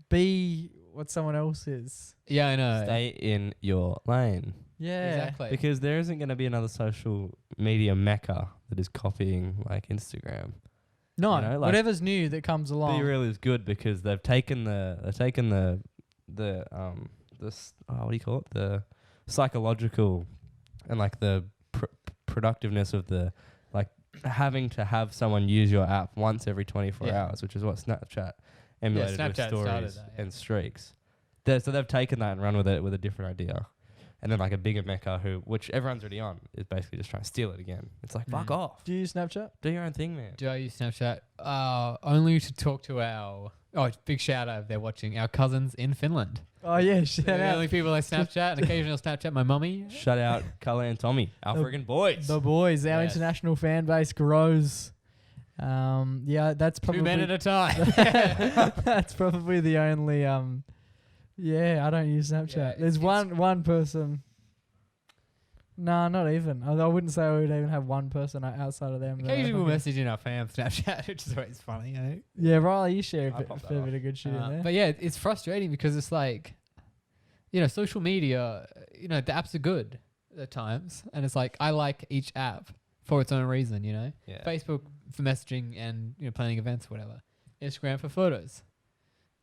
be what someone else is. yeah, I know. Stay in your lane. Yeah. Exactly. Because there isn't going to be another social media mecca that is copying like Instagram. No, You know, like- whatever's new that comes along. BeReal is good because they've taken the what do you call it, the psychological and like the productiveness of the like having to have someone use your app once every 24 Yeah. hours, which is what Snapchat emulated with Snapchat started stories that, yeah. and streaks. So they've taken that and run with it with a different idea. And then like a bigger mecca which everyone's already on, is basically just trying to steal it again. It's like, fuck off. Do you use Snapchat? Do your own thing, man. Do I use Snapchat? Only to talk to our big shout out if they're watching, our cousins in Finland. Oh yeah, shout They're the out only people I Snapchat, and occasionally I'll Snapchat my mummy. Shut out Cullen and Tommy, our The- friggin' boys. the boys. Our Yes. international fan base grows. Yeah, that's probably 2 men at a time. that's probably the only. Yeah, I don't use Snapchat. Yeah, There's it's- one person. Nah, not even. I wouldn't say I would even have one person outside of them. that I Occasionally we'll fucking- message in our fam Snapchat, which is always funny. You know? Yeah, Riley, you share a I bit, popped that fair off. bit of good shit in there. But yeah, it's frustrating because it's like, social media, the apps are good at times. And it's like, I like each app for its own reason, Yeah. Facebook for messaging and, planning events, whatever. Instagram for photos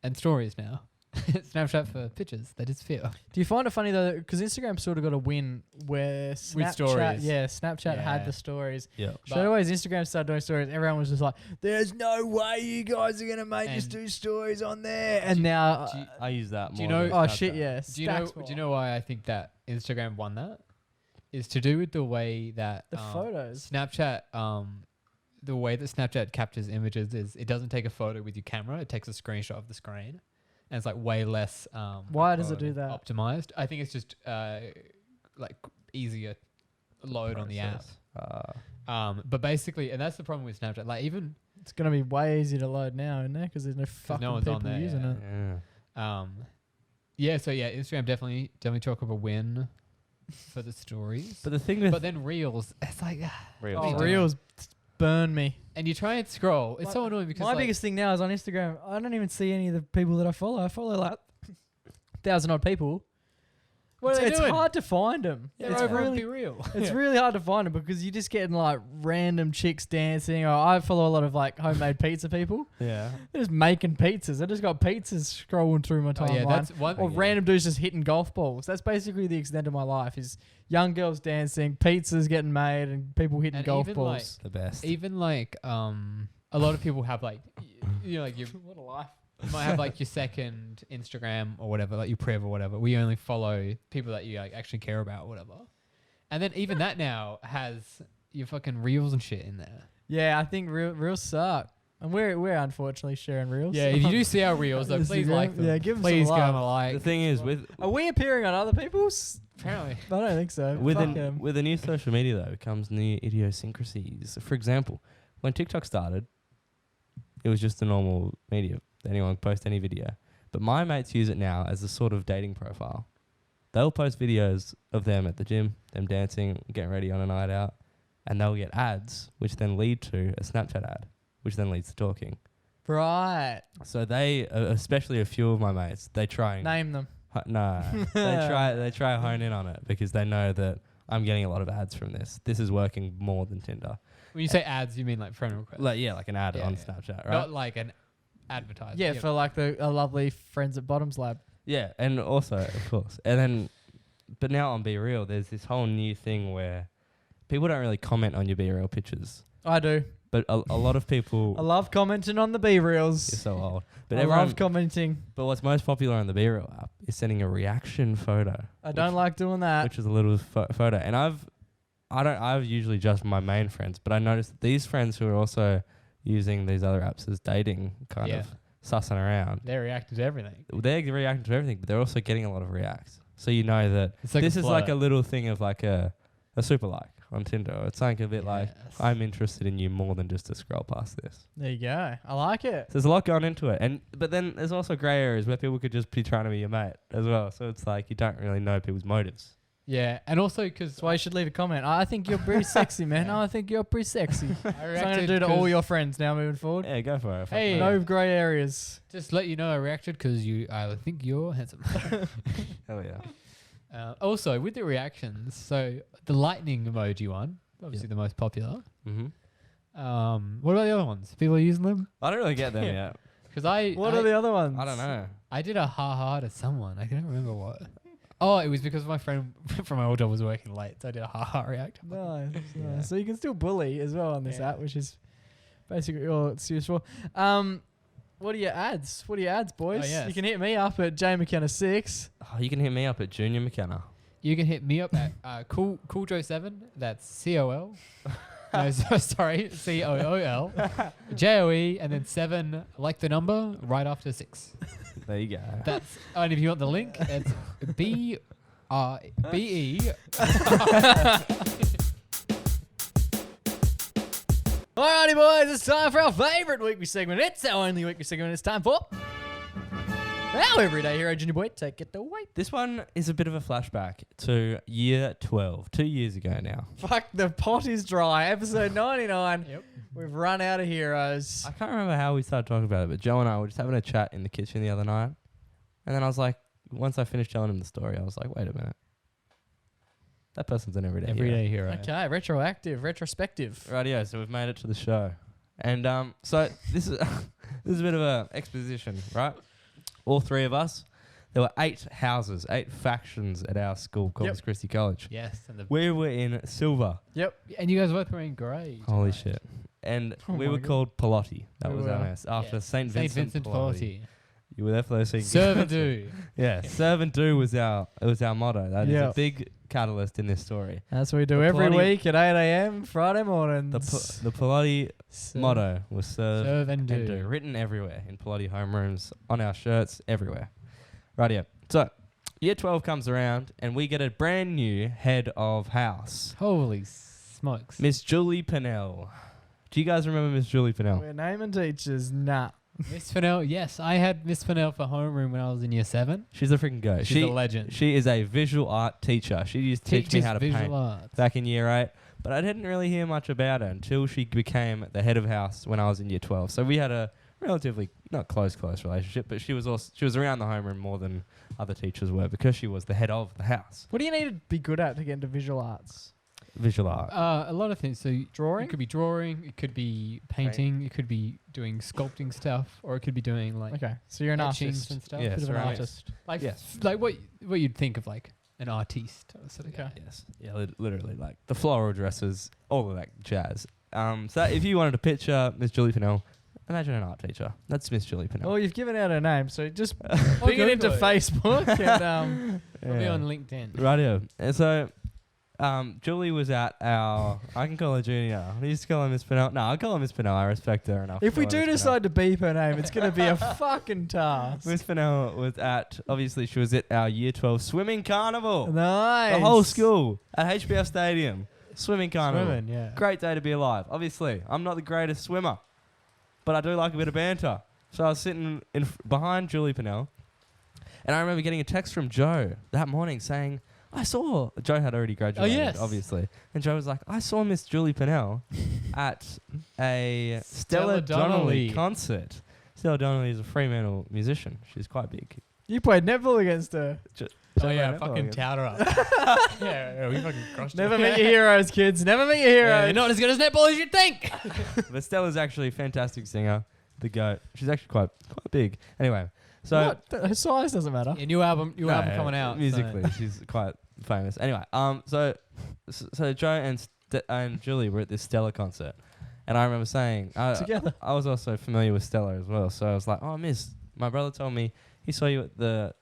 and stories now. Snapchat for pictures. They disappear. Do you find it funny though? Because Instagram sort of got a win where Snapchat, stories. yeah, Snapchat had Yeah. the stories. Yeah. Straight away, as Instagram started doing stories, everyone was just like, "There's no way you guys are gonna make us And- do stories on there." And now, do you- I use that Do you more. know- than oh Snapchat. shit, yeah. Do you know why I think that Instagram won that? Is to do with the way that the photos? Snapchat, the way that Snapchat captures images is it doesn't take a photo with your camera; it takes a screenshot of the screen, and it's like way less. Why does it do that? Optimized. I think it's just like easier load on the app. Process. But basically, and that's the problem with Snapchat. Like even It's gonna be way easier to load now, isn't there? Because there's no fucking no one's people on there, using yeah. it. Yeah. So Instagram definitely talk of a win for the stories. But the thing with But then Reels, it's like, Reels, Oh, Yeah. Reels burn me. and you try and scroll. It's so annoying because My like, biggest thing now is on Instagram. I don't even see any of the people that I follow. I follow like 1,000 odd people. what are they It's doing? hard to find them. They're It's over on really, BeReal. it's really hard to find them because you're just getting like random chicks dancing. Or I follow a lot of like homemade pizza people. yeah. They're just making pizzas. I just got pizzas scrolling through my Oh, timeline. yeah, that's one. or random dudes just hitting golf balls. That's basically the extent of my life is young girls dancing, pizzas getting made, and people hitting And golf even, balls. The best. Even like a lot of people have like like you What a life. might have like your second Instagram or whatever, like your Priv or whatever. We only follow people that you like actually care about, or whatever. And then even that now has your fucking reels and shit in there. Yeah, I think reels suck. And we're unfortunately sharing reels. Yeah, if you do see our reels, though, please Instagram, like them. yeah, give 'em please some give love. them a like. The thing is with Are we appearing on other people's? Apparently. I don't think so. with Fuck 'em. with the new social media though comes new idiosyncrasies. For example, when TikTok started, it was just a normal media. Anyone could post any video. But my mates use it now as a sort of dating profile. They'll post videos of them at the gym, them dancing, getting ready on a night out, and they'll get ads, which then lead to a Snapchat ad, which then leads to talking. Right. So they, especially a few of my mates, they try and Name them. they try to hone in on it because they know that I'm getting a lot of ads from this. This is working more than Tinder. When you say ads, you mean like friend requests. Like an ad Yeah, on yeah. Snapchat, right? Not like an advertisement. Yeah, for like a lovely friends at Bottoms Lab. Yeah, and also, of course. And then, but now on BeReal, there's this whole new thing where people don't really comment on your BeReal pictures. I do. But a lot of people... I love commenting on the BeReals. You're so old. But I everyone, love commenting. but what's most popular on the BeReal app is sending a reaction photo. I don't like doing that. Which is a little photo. And I've usually just my main friends, but I noticed that these friends who are also using these other apps as dating kind of sussing around, They're reacting to everything. they're reacting to everything, but they're also getting a lot of reacts. So you know that It's like this a is like a flirt. little thing of like a super like. on Tinder. It's something a bit like, Yes. I'm interested in you more than just to scroll past this. There you go. I like it. So there's a lot going into it. But then there's also grey areas where people could just be trying to be your mate as well. So it's like you don't really know people's motives. Yeah, and also because That's why you should leave a comment. I think you're pretty sexy, man. Yeah. I think you're pretty sexy. I So I'm going to reacted do to all 'cause- your friends now moving forward. Yeah, go for it. Hey. No grey areas. Just let you know I reacted because I think you're handsome. Hell yeah. Also, with the reactions, so the lightning emoji one, obviously the most popular. Mm-hmm. What about the other ones? People are using them? I don't really get them yet. Because I What are the other ones? I don't know. I did a ha-ha to someone. I can't remember what. Oh, it was because my friend from my old job was working late, so I did a ha-ha react. Nice. Yeah. Nice. So you can still bully as well on this Yeah. app, which is basically all it's used for. What are your ads? What are your ads, boys? Oh, yes. You can hit me up at JMcKenna6. Oh, you can hit me up at Junior McKenna. You can hit me up at Cool Joe 7. That's COL. No, sorry, COOL. JOE and then 7 like the number right after 6. There you go. That's and if you want the link, it's BE. Alrighty, boys, it's time for our favourite weekly segment. It's our only weekly segment. It's time for our Everyday Hero Junior Boy. Take it away. This one is a bit of a flashback to year 12, 2 years ago now. Fuck, the pot is dry. Episode 99. Yep. We've run out of heroes. I can't remember how we started talking about it, but Joe and I were just having a chat in the kitchen the other night. And then I was like, once I finished telling him the story, I was like, wait a minute. That person's an everyday hero. Everyday hero. Okay, retroactive, retrospective. Rightio, so we've made it to the show. And so this is this is a bit of a exposition, right? All three of us. There were 8 houses, 8 factions at our school, Corpus Christi College. Yes, and We were in silver. Yep. and you guys both wearing grey. Holy tonight. shit. And Oh we my were God. called Pelotti. That We was were. our mess. After Yes. St. Vincent, Pelotti. Pelotti. You were there for those things. Serve and do. Yeah, serve and do was our motto. That is Yeah. a big catalyst in this story. That's what we do The every Pelotti- week at 8 a.m. Friday mornings. The Pelotti So- motto was serve, Serve and do. written everywhere in Pelotti homerooms, on our shirts, everywhere. Rightio. So, year 12 comes around and we get a brand new head of house, Holy smokes. Miss Julie Pennell. Do you guys remember Miss Julie Pennell? We're naming teachers. Nah. Miss Fennell, yes, I had Miss Fennell for homeroom when I was in year 7. She's a freaking goat. She's a legend. She is a visual art teacher. She used to teach me Teaches how to visual paint arts. back in year 8. But I didn't really hear much about her until she became the head of house when I was in year 12. So we had a relatively not close relationship, but she was around the homeroom more than other teachers were because she was the head of the house. What do you need to be good at to get into visual arts? Visual art. A lot of things. So Drawing? It could be drawing. It could be painting. It could be doing sculpting stuff, or it could be doing like Okay, so you're an etchings artist. and stuff. Yes, Bit of an right. artist. Like Yes. like what you'd think of like an artiste. Sort of Okay. guy. Yes. Yeah, literally like the floral dresses, all of that jazz. So if you wanted to picture Miss Julie Pennell, imagine an art teacher. That's Miss Julie Pennell. Well, you've given out her name, so just I'll bring it into Google it. Facebook and It'll be on LinkedIn. Radio. And so Julie was at our, I can call her Junior. I used to call her Miss Pennell. No, I'll call her Miss Pennell. I respect her enough. if to we call her do Miss decide to beep her name, it's going to be a fucking task. Pennell. Miss Pennell was obviously she was at our year 12 swimming carnival. Nice. The whole school at HBF Stadium. Swimming carnival. Swimming, yeah. Great day to be alive. Obviously, I'm not the greatest swimmer, but I do like a bit of banter. So I was sitting behind Julie Pennell, and I remember getting a text from Joe that morning saying, I saw... Joe had already graduated, yes. obviously. And Joe was like, I saw Miss Julie Pennell at a Stella Stella Donnelly Donnelly. concert. Stella Donnelly is a Fremantle musician. She's quite big. You played netball against her. Oh yeah, Joe fucking Netball. tout her up. yeah, we fucking crushed Never her. meet your heroes, kids. Never meet your heroes. Yeah, they're not as good as netball as you'd think. But Stella's actually a fantastic singer. The goat. She's actually quite big. Anyway, so... What? Her size doesn't matter. Yeah, new album coming out. so- musically. She's quite famous. Anyway, so Joe and Julie were at this Stella concert, and I remember saying Together. I was also familiar with Stella as well. So I was like, "Oh, Miss, my brother told me he saw you at the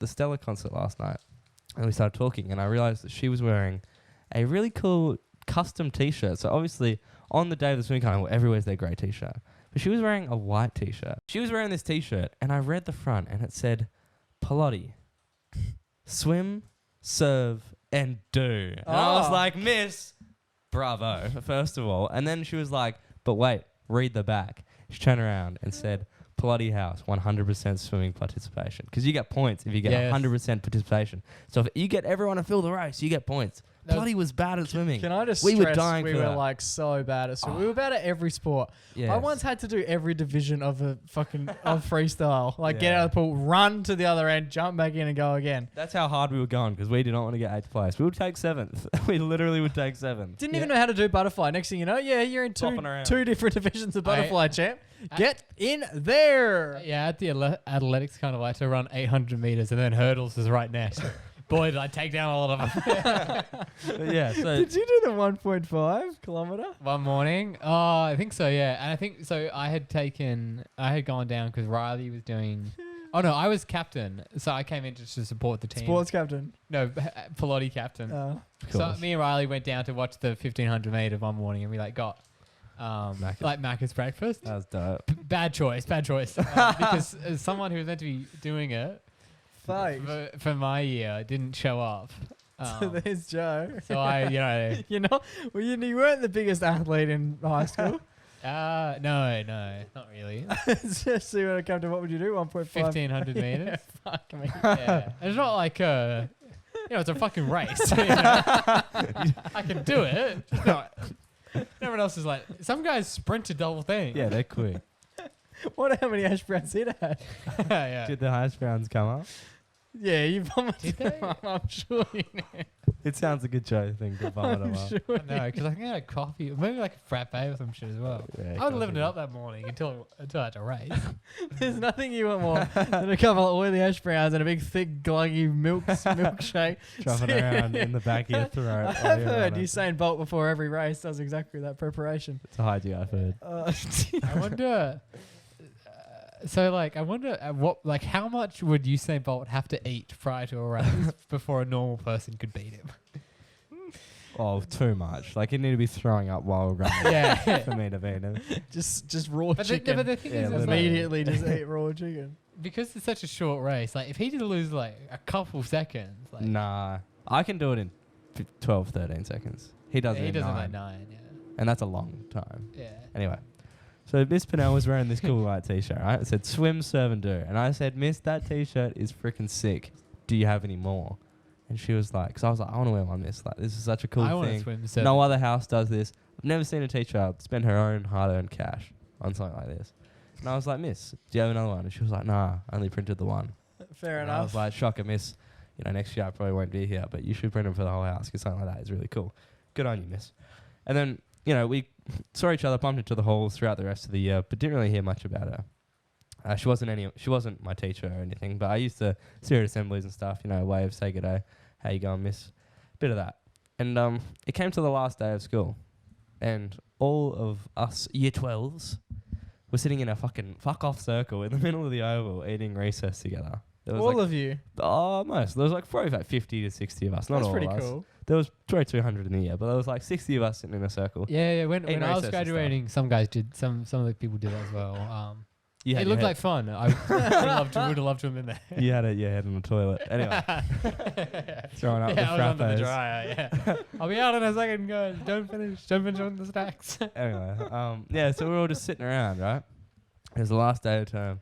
Stella concert last night," and we started talking, and I realized that she was wearing a really cool custom T-shirt. So obviously, on the day of the swimming carnival, everyone wears their grey T-shirt. But she was wearing a white T-shirt. She was wearing this T-shirt, and I read the front, and it said, Pelotti, swim, serve, and do. And I was Oh. like, Miss, bravo, first of all. And then she was like, but wait, read the back. She turned around and said, Pilates House, 100% swimming participation. Because you get points if you get 100% participation. So if you get everyone to fill the race, you get points. Bloody was bad at swimming. Can I just we stress were dying we for were that. like so bad at swimming. We were bad at every sport. Yes. I once had to do every division of a fucking of freestyle. Like get out of the pool, run to the other end, jump back in and go again. That's how hard we were going because we did not want to get 8th place. We would take 7th. We literally would take 7th. Didn't even know how to do butterfly. Next thing you know, you're in two different divisions of butterfly, champ. Get in there. Yeah, at the athletics kind of like to run 800 meters and then hurdles is right next. Boy, did I take down a lot of them. Yeah. So Did you do the 1.5 kilometer? One morning. Oh, I think so, yeah. And I think so I had gone down because Riley was doing... Oh, no, I was captain. So I came in just to support the team. Sports captain. No, Pilates captain. So me and Riley went down to watch the 1500 meter one morning and we got... Macca's breakfast. that was dope. Bad choice. Because as someone who was meant to be doing it for my year didn't show up. So there's Joe. So I, well, you weren't the biggest athlete in high school. No, not really. Just see when it come to what would you do? 1.5. 1500 meters. Yeah, fuck me. Yeah. It's not like it's a fucking race. I can do it. Just not. Everyone else is like, some guys sprint to double thing. Yeah, they're quick. Wonder how many hash browns it had. Yeah. Did the highest rounds come up? Yeah, you vomited. Did they? I'm sure you know. It sounds a good Joe thing to vomit I'm them up. sure. No, because I think I had coffee, maybe like a frappe or some shit as well. Yeah, I would have lived it up that morning until I had to race. There's nothing you want more than a couple of oily hash browns and a big, thick, gluggy milkshake. Dropping around in the back of your throat. I've heard Usain Bolt before every race does exactly that preparation. It's a hygiene I've heard. I wonder. I wonder how much would Usain Bolt have to eat prior to a race before a normal person could beat him? Oh, too much. Like, you need to be throwing up while running Yeah. for me to beat him. just raw chicken. But the thing is, Immediately just eat raw chicken. because it's such a short race, like if he did lose like a couple seconds, like Nah. I can do it in 12, 13 seconds. He does it he in does it 9. like 9, yeah. And that's a long time. Yeah. Anyway. So Miss Pinnell was wearing this cool white t-shirt, right? It said swim, serve and do. And I said, Miss, that t-shirt is freaking sick. Do you have any more? And she was like, because I was like, I want to wear one, Miss. Like, this is such a cool I want to thing. swim. So No other house does this. I've never seen a teacher spend her own hard-earned cash on something like this. And I was like, Miss, do you have another one? And she was like, nah, I only printed the one. Fair And I enough. was like, shocker, Miss. Next year I probably won't be here, but you should print them for the whole house because something like that is really cool. Good on you, Miss. And then, we saw each other, bumped into the halls throughout the rest of the year, but didn't really hear much about her. She wasn't my teacher or anything, but I used to see her at assemblies and stuff, wave, say good day. How you going, Miss? Bit of that. And it came to the last day of school, and all of us year 12s were sitting in a fucking fuck-off circle in the middle of the oval eating recess together. There was All of you. Most. There was probably about 50 to 60 of us, not That's all pretty of us. cool. There was probably 200 in the year, but there was 60 of us sitting in a circle. yeah. When Eating I was recess and graduating, some guys did. Some of the people did as well. You had It your looked head- like fun. I would have loved to have been there. You had your head in the toilet. Anyway, throwing out the I was under the frappes. dryer, yeah. I'll be out in a second, guys. Don't finish on the snacks. Anyway, so we were all just sitting around, right? It was the last day of term.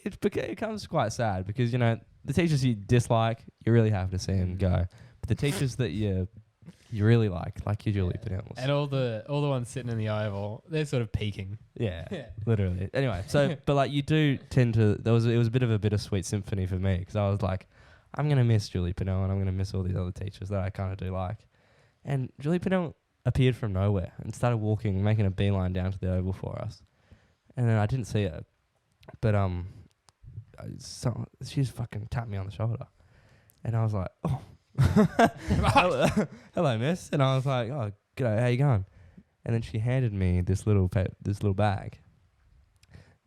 It becomes quite sad because, the teachers you dislike, you're really happy to see them go. But the teachers that you really like your Julie Pinnells. And all the ones sitting in the oval, they're sort of peaking. Yeah, Yeah. literally. Anyway, so but you do tend to. It was a bit of a bittersweet symphony for me because I was like, I'm gonna miss Julie Pinnell and I'm gonna miss all these other teachers that I kind of do like. And Julie Pinnell appeared from nowhere and started walking, making a beeline down to the oval for us. And then I didn't see her, but she just fucking tapped me on the shoulder, and I was like, oh. Hello, miss. And I was like, oh, g'day, how you going? And then she handed me this little bag.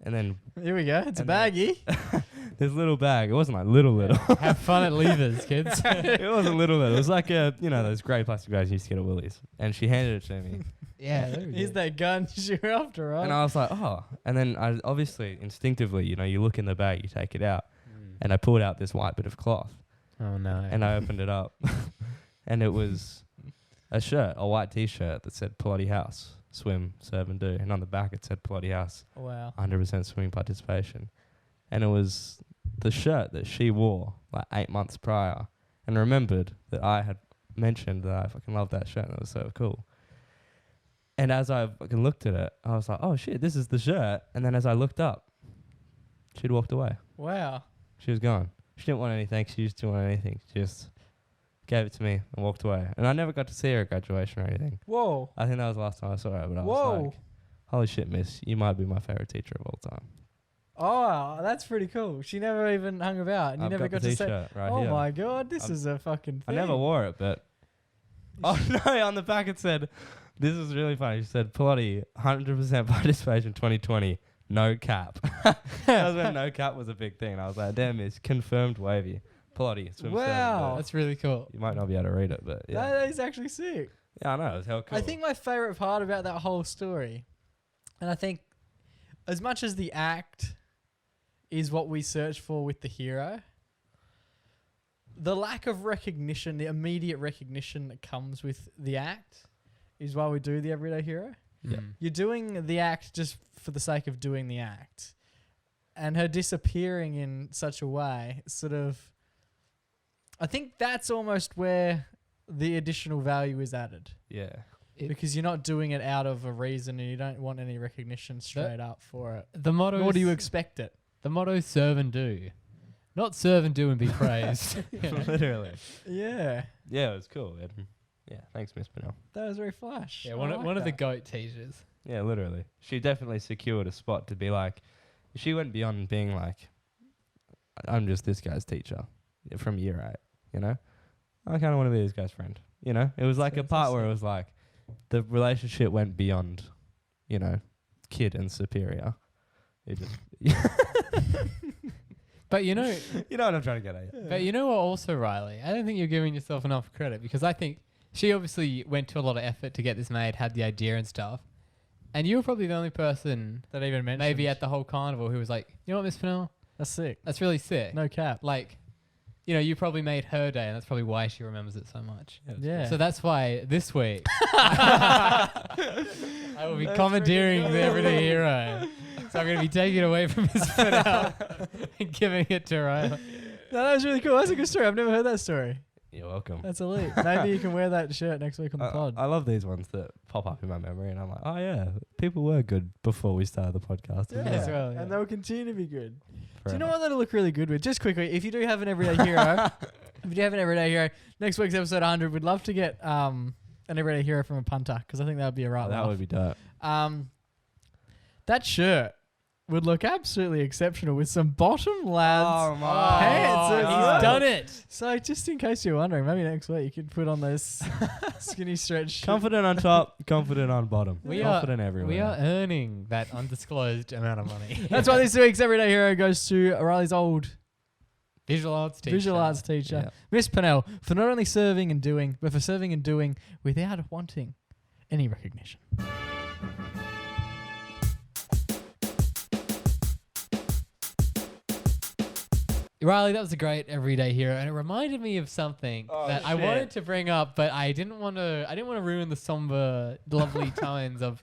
And then Here we go. It's a And then- baggie. this little bag, it wasn't like little. Have fun at levers, kids. It wasn't little. It was like those grey plastic bags you used to get at Woolies. And she handed it to me. Yeah, there we Here's go. that gun you're after, right? And I was like, oh. And then I obviously, instinctively, you look in the bag, you take it out. And I pulled out this white bit of cloth. Oh no. And I opened it up. And it was a white T-shirt that said Pilates House, swim, serve and do. And on the back it said Pilates House, Wow. 100% swimming participation. And it was the shirt that she wore like 8 months prior, and remembered that I had mentioned that I fucking loved that shirt. And that was so cool. And as I fucking looked at it, I was like, oh shit, this is the shirt. And then as I looked up, she'd walked away. Wow. She was gone. She didn't want anything. She just didn't want anything. She just gave it to me and walked away. And I never got to see her at graduation or anything. Whoa. I think that was the last time I saw her. But I was Whoa. like, holy shit, miss. You might be my favorite teacher of all time. Oh, that's pretty cool. She never even hung about, and you I've never got the to say. T-shirt right Oh here. my god, this is a fucking I thing. never wore it, but... Oh no, on the back it said... This is really funny. She said, Pilates, 100% participation 2020, no cap. That was when no cap was a big thing. I was like, damn, it's confirmed wavy. Pilates, swim Wow. serve. That's really cool. You might not be able to read it, but yeah. That is actually sick. Yeah, I know. It was hell cool. I think my favorite part about that whole story, and I think as much as the act is what we search for with the hero, the lack of recognition, the immediate recognition that comes with the act is why we do the everyday hero. Yeah. You're doing the act just for the sake of doing the act. And her disappearing in such a way sort of... I think that's almost where the additional value is added. Yeah. Because you're not doing it out of a reason and you don't want any recognition straight up for it. The motto. Nor do you expect it. The motto is serve and do, not serve and do and be praised. You know? Literally. Yeah. Yeah, it was cool. Yeah, thanks, Miss Pennell. That was very flash. Yeah, I one like of the that. GOAT teachers. Yeah, literally. She definitely secured a spot to be like... She went beyond being like, I'm just this guy's teacher from year 8, you know? I kind of want to be this guy's friend, you know? It was like a part where it was like, the relationship went beyond, you know, kid and superior. It just... But you know, You know what I'm trying to get at. Yeah. but you know what? Also, Riley, I don't think you're giving yourself enough credit, because I think she obviously went to a lot of effort to get this made, had the idea and stuff, and you were probably the only person That even mentioned. maybe at the whole carnival who was like, you know what, Miss Fennell, That's sick. that's really sick. No cap. Like, you know, you probably made her day, and that's probably why she remembers it so much. Yeah. So that's why this week I will be commandeering the Everyday Hero. So I'm going to be taking it away from Miss Fennell and giving it to Riley. No, that was really cool. That's a good story. I've never heard that story. You're welcome. That's elite. Maybe you can wear that shirt next week on the pod. I love these ones that pop up in my memory, and I'm like, oh yeah, people were good before we started the podcast. Yeah. As well, yeah. And they'll continue to be good. Do you know Forever. what that'll look really good with? Just quickly, if you do have an everyday hero, next week's episode 100, we'd love to get an everyday hero from a punter, because I think that would be a right Oh, that laugh. would be dope. That shirt would look absolutely exceptional with some bottom lads my pants. as he's well. done it. So just in case you're wondering, maybe next week you could put on those skinny stretch. Confident on top, confident on bottom. We confident everywhere. We are earning that undisclosed amount of money. That's why this week's everyday hero goes to Riley's old Visual arts teacher. visual arts teacher, Yeah. Miss Pennell, for not only serving and doing, but for serving and doing without wanting any recognition. Riley, that was a great everyday hero, and it reminded me of something that I wanted to bring up, but I didn't want to ruin the somber, lovely tones of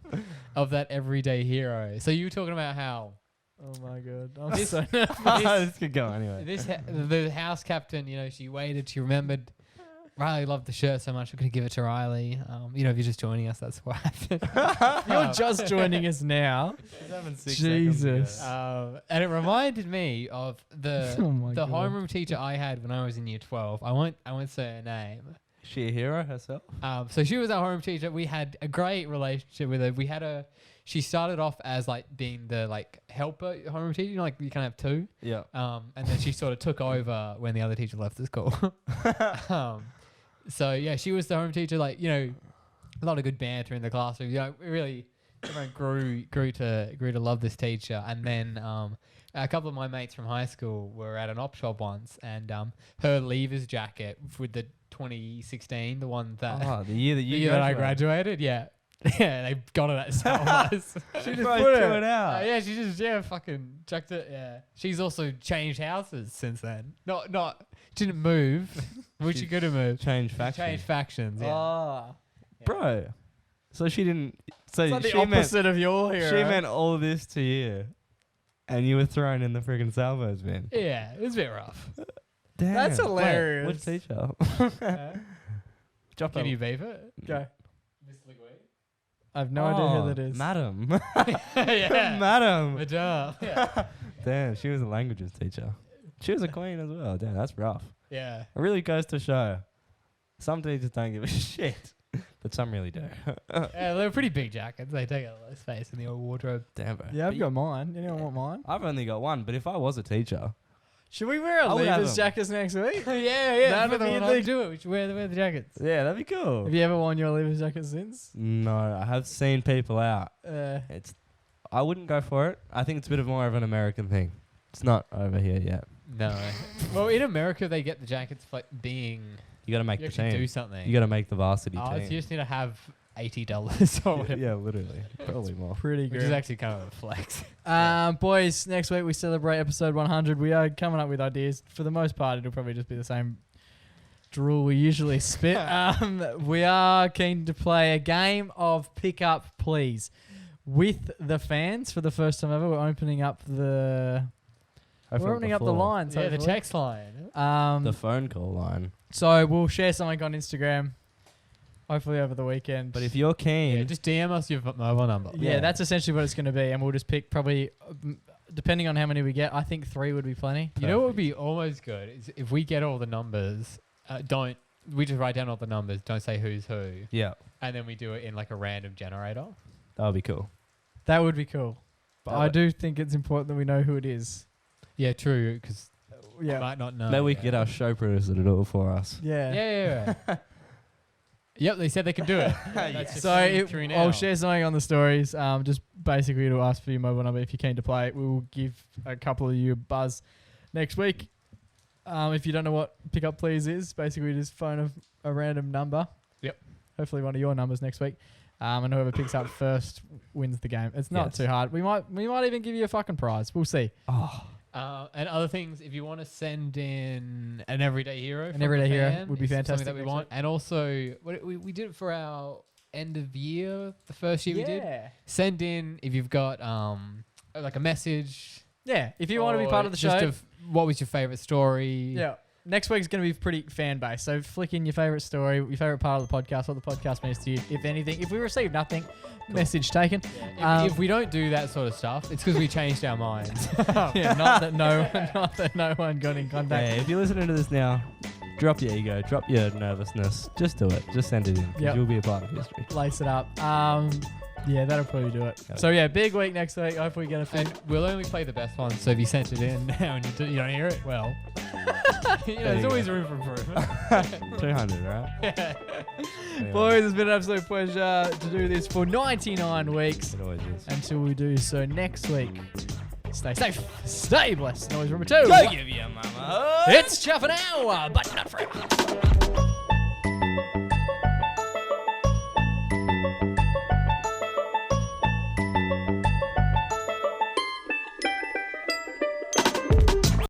that everyday hero. So you were talking about how Oh my god, I'm This- so nervous. This could go anyway. the house captain, you know, she waited, she remembered. Riley loved the shirt so much, we're going to give it to Riley. You know, if you're just joining us, that's what happened. You're just joining us now. Jesus. And it reminded me of the Oh my the God. homeroom teacher I had when I was in year 12. I won't say her name. Is she a hero herself? So she was our homeroom teacher. We had a great relationship with her. She started off as like being the like helper homeroom teacher. You know, like you can have two. Yeah. And then she sort of took over when the other teacher left the school. So yeah, she was the home teacher. Like, you know, a lot of good banter in the classroom. You know, really everyone grew to love this teacher. And then a couple of my mates from high school were at an op shop once, and her leavers jacket with the 2016, the one that the year that the you year that I graduated, yeah. Yeah, they got it at Salmas. She just threw it out. Yeah, she just fucking chucked it. Yeah, she's also changed houses since then. Not didn't move, which she could have moved. Change faction. Changed factions. Yeah. Oh, Bro. So she didn't. So It's like the she meant opposite of your hero. she meant all this to you, and you were thrown in the friggin' salvos bin. Yeah, it was a bit rough. Damn. That's Wait, hilarious. which teacher? Drop Can a- you beep it? Go. Miss Legway? I have no idea who Oh, that is. Madam. Yeah. Madam. Madame. Yeah. Damn, she was a languages teacher. She was a queen as well. Damn, that's rough. Yeah. It really goes to show. Some teachers don't give a shit, but some really do. Yeah, they're pretty big jackets. They take a lot of space in the old wardrobe. Damn, bro. Yeah, But I've got mine. Anyone want mine? I've only got one, but if I was a teacher, Should we wear our I would have leavers them. jackets next week? Yeah. That'd be the- do it. We should wear the jackets. yeah, that'd be cool. Have you ever worn your leavers jacket since? No, I have seen people out. I wouldn't go for it. I think it's a bit of more of an American thing. It's not over here yet. No. Well, in America, they get the jackets for like being. You got to make You the actually do team. something. You got to make the varsity Oh, so you team. just need to have $80 or whatever. Yeah, literally. Probably more. Pretty Which good. is actually kind of a flex. Boys, next week we celebrate episode 100. We are coming up with ideas. For the most part, it'll probably just be the same drool we usually spit. We are keen to play a game of Pick Up Please with the fans for the first time ever. We're opening up the lines. Yeah, the hopefully. text line. The phone call line. So we'll share something on Instagram, hopefully over the weekend. But if you're keen, Yeah, just DM us your mobile number. yeah, Yeah. that's essentially what it's going to be, and we'll just pick probably, depending on how many we get. I think 3 would be plenty. You know what would be almost good is if we get all the numbers. We just write down all the numbers. Don't say who's who, yeah, and then we do it in like a random generator. that would be cool. That would be cool. But That I would- do think it's important that we know who it is. Yeah, true. Because Yeah. might not know. Maybe we yeah. could get our show producer to do it for us. Yeah. Yeah. Yep, they said they could do it. That's just So true now. I'll share something on the stories. Just basically to ask for your mobile number if you're keen to play. We will give a couple of you a buzz next week. If you don't know what Pick Up Please is, basically just phone a random number. Yep. Hopefully one of your numbers next week. And whoever picks up first wins the game. It's not Yes. too hard. We might even give you a fucking prize. We'll see. Oh, And other things, if you want to send in an everyday hero, An from everyday a hero fan, would be is something fantastic that we next want. week. And also, we did it for our end of year, the first year we did. Yeah. Send in if you've got like a message. Yeah. If you want to be or part of the just show. what was your favorite story? Yeah. Next week's going to be pretty fan based. So flick in your favorite story, your favorite part of the podcast, what the podcast means to you. If anything, if we receive nothing, message taken. If we don't do that sort of stuff, it's because we changed our minds. Yeah, not that no one got in contact. hey, if you're listening to this now, drop your ego, drop your nervousness. Just do it. Just send it in. 'Cause Yep. you'll be a part of history. Lace it up. Yeah, that'll probably do it. Okay. So yeah, big week next week. Hopefully we get a few. And we'll only play the best ones. So if you sent it in now and you don't hear it, well, there's you always go. room for improvement. 200, right? Anyway, Boys, it's been an absolute pleasure to do this for 99 weeks. It always is. Until we do so next week. Stay safe, stay blessed. And always remember to Go give your mama. it's Chuff an hour, but not forever.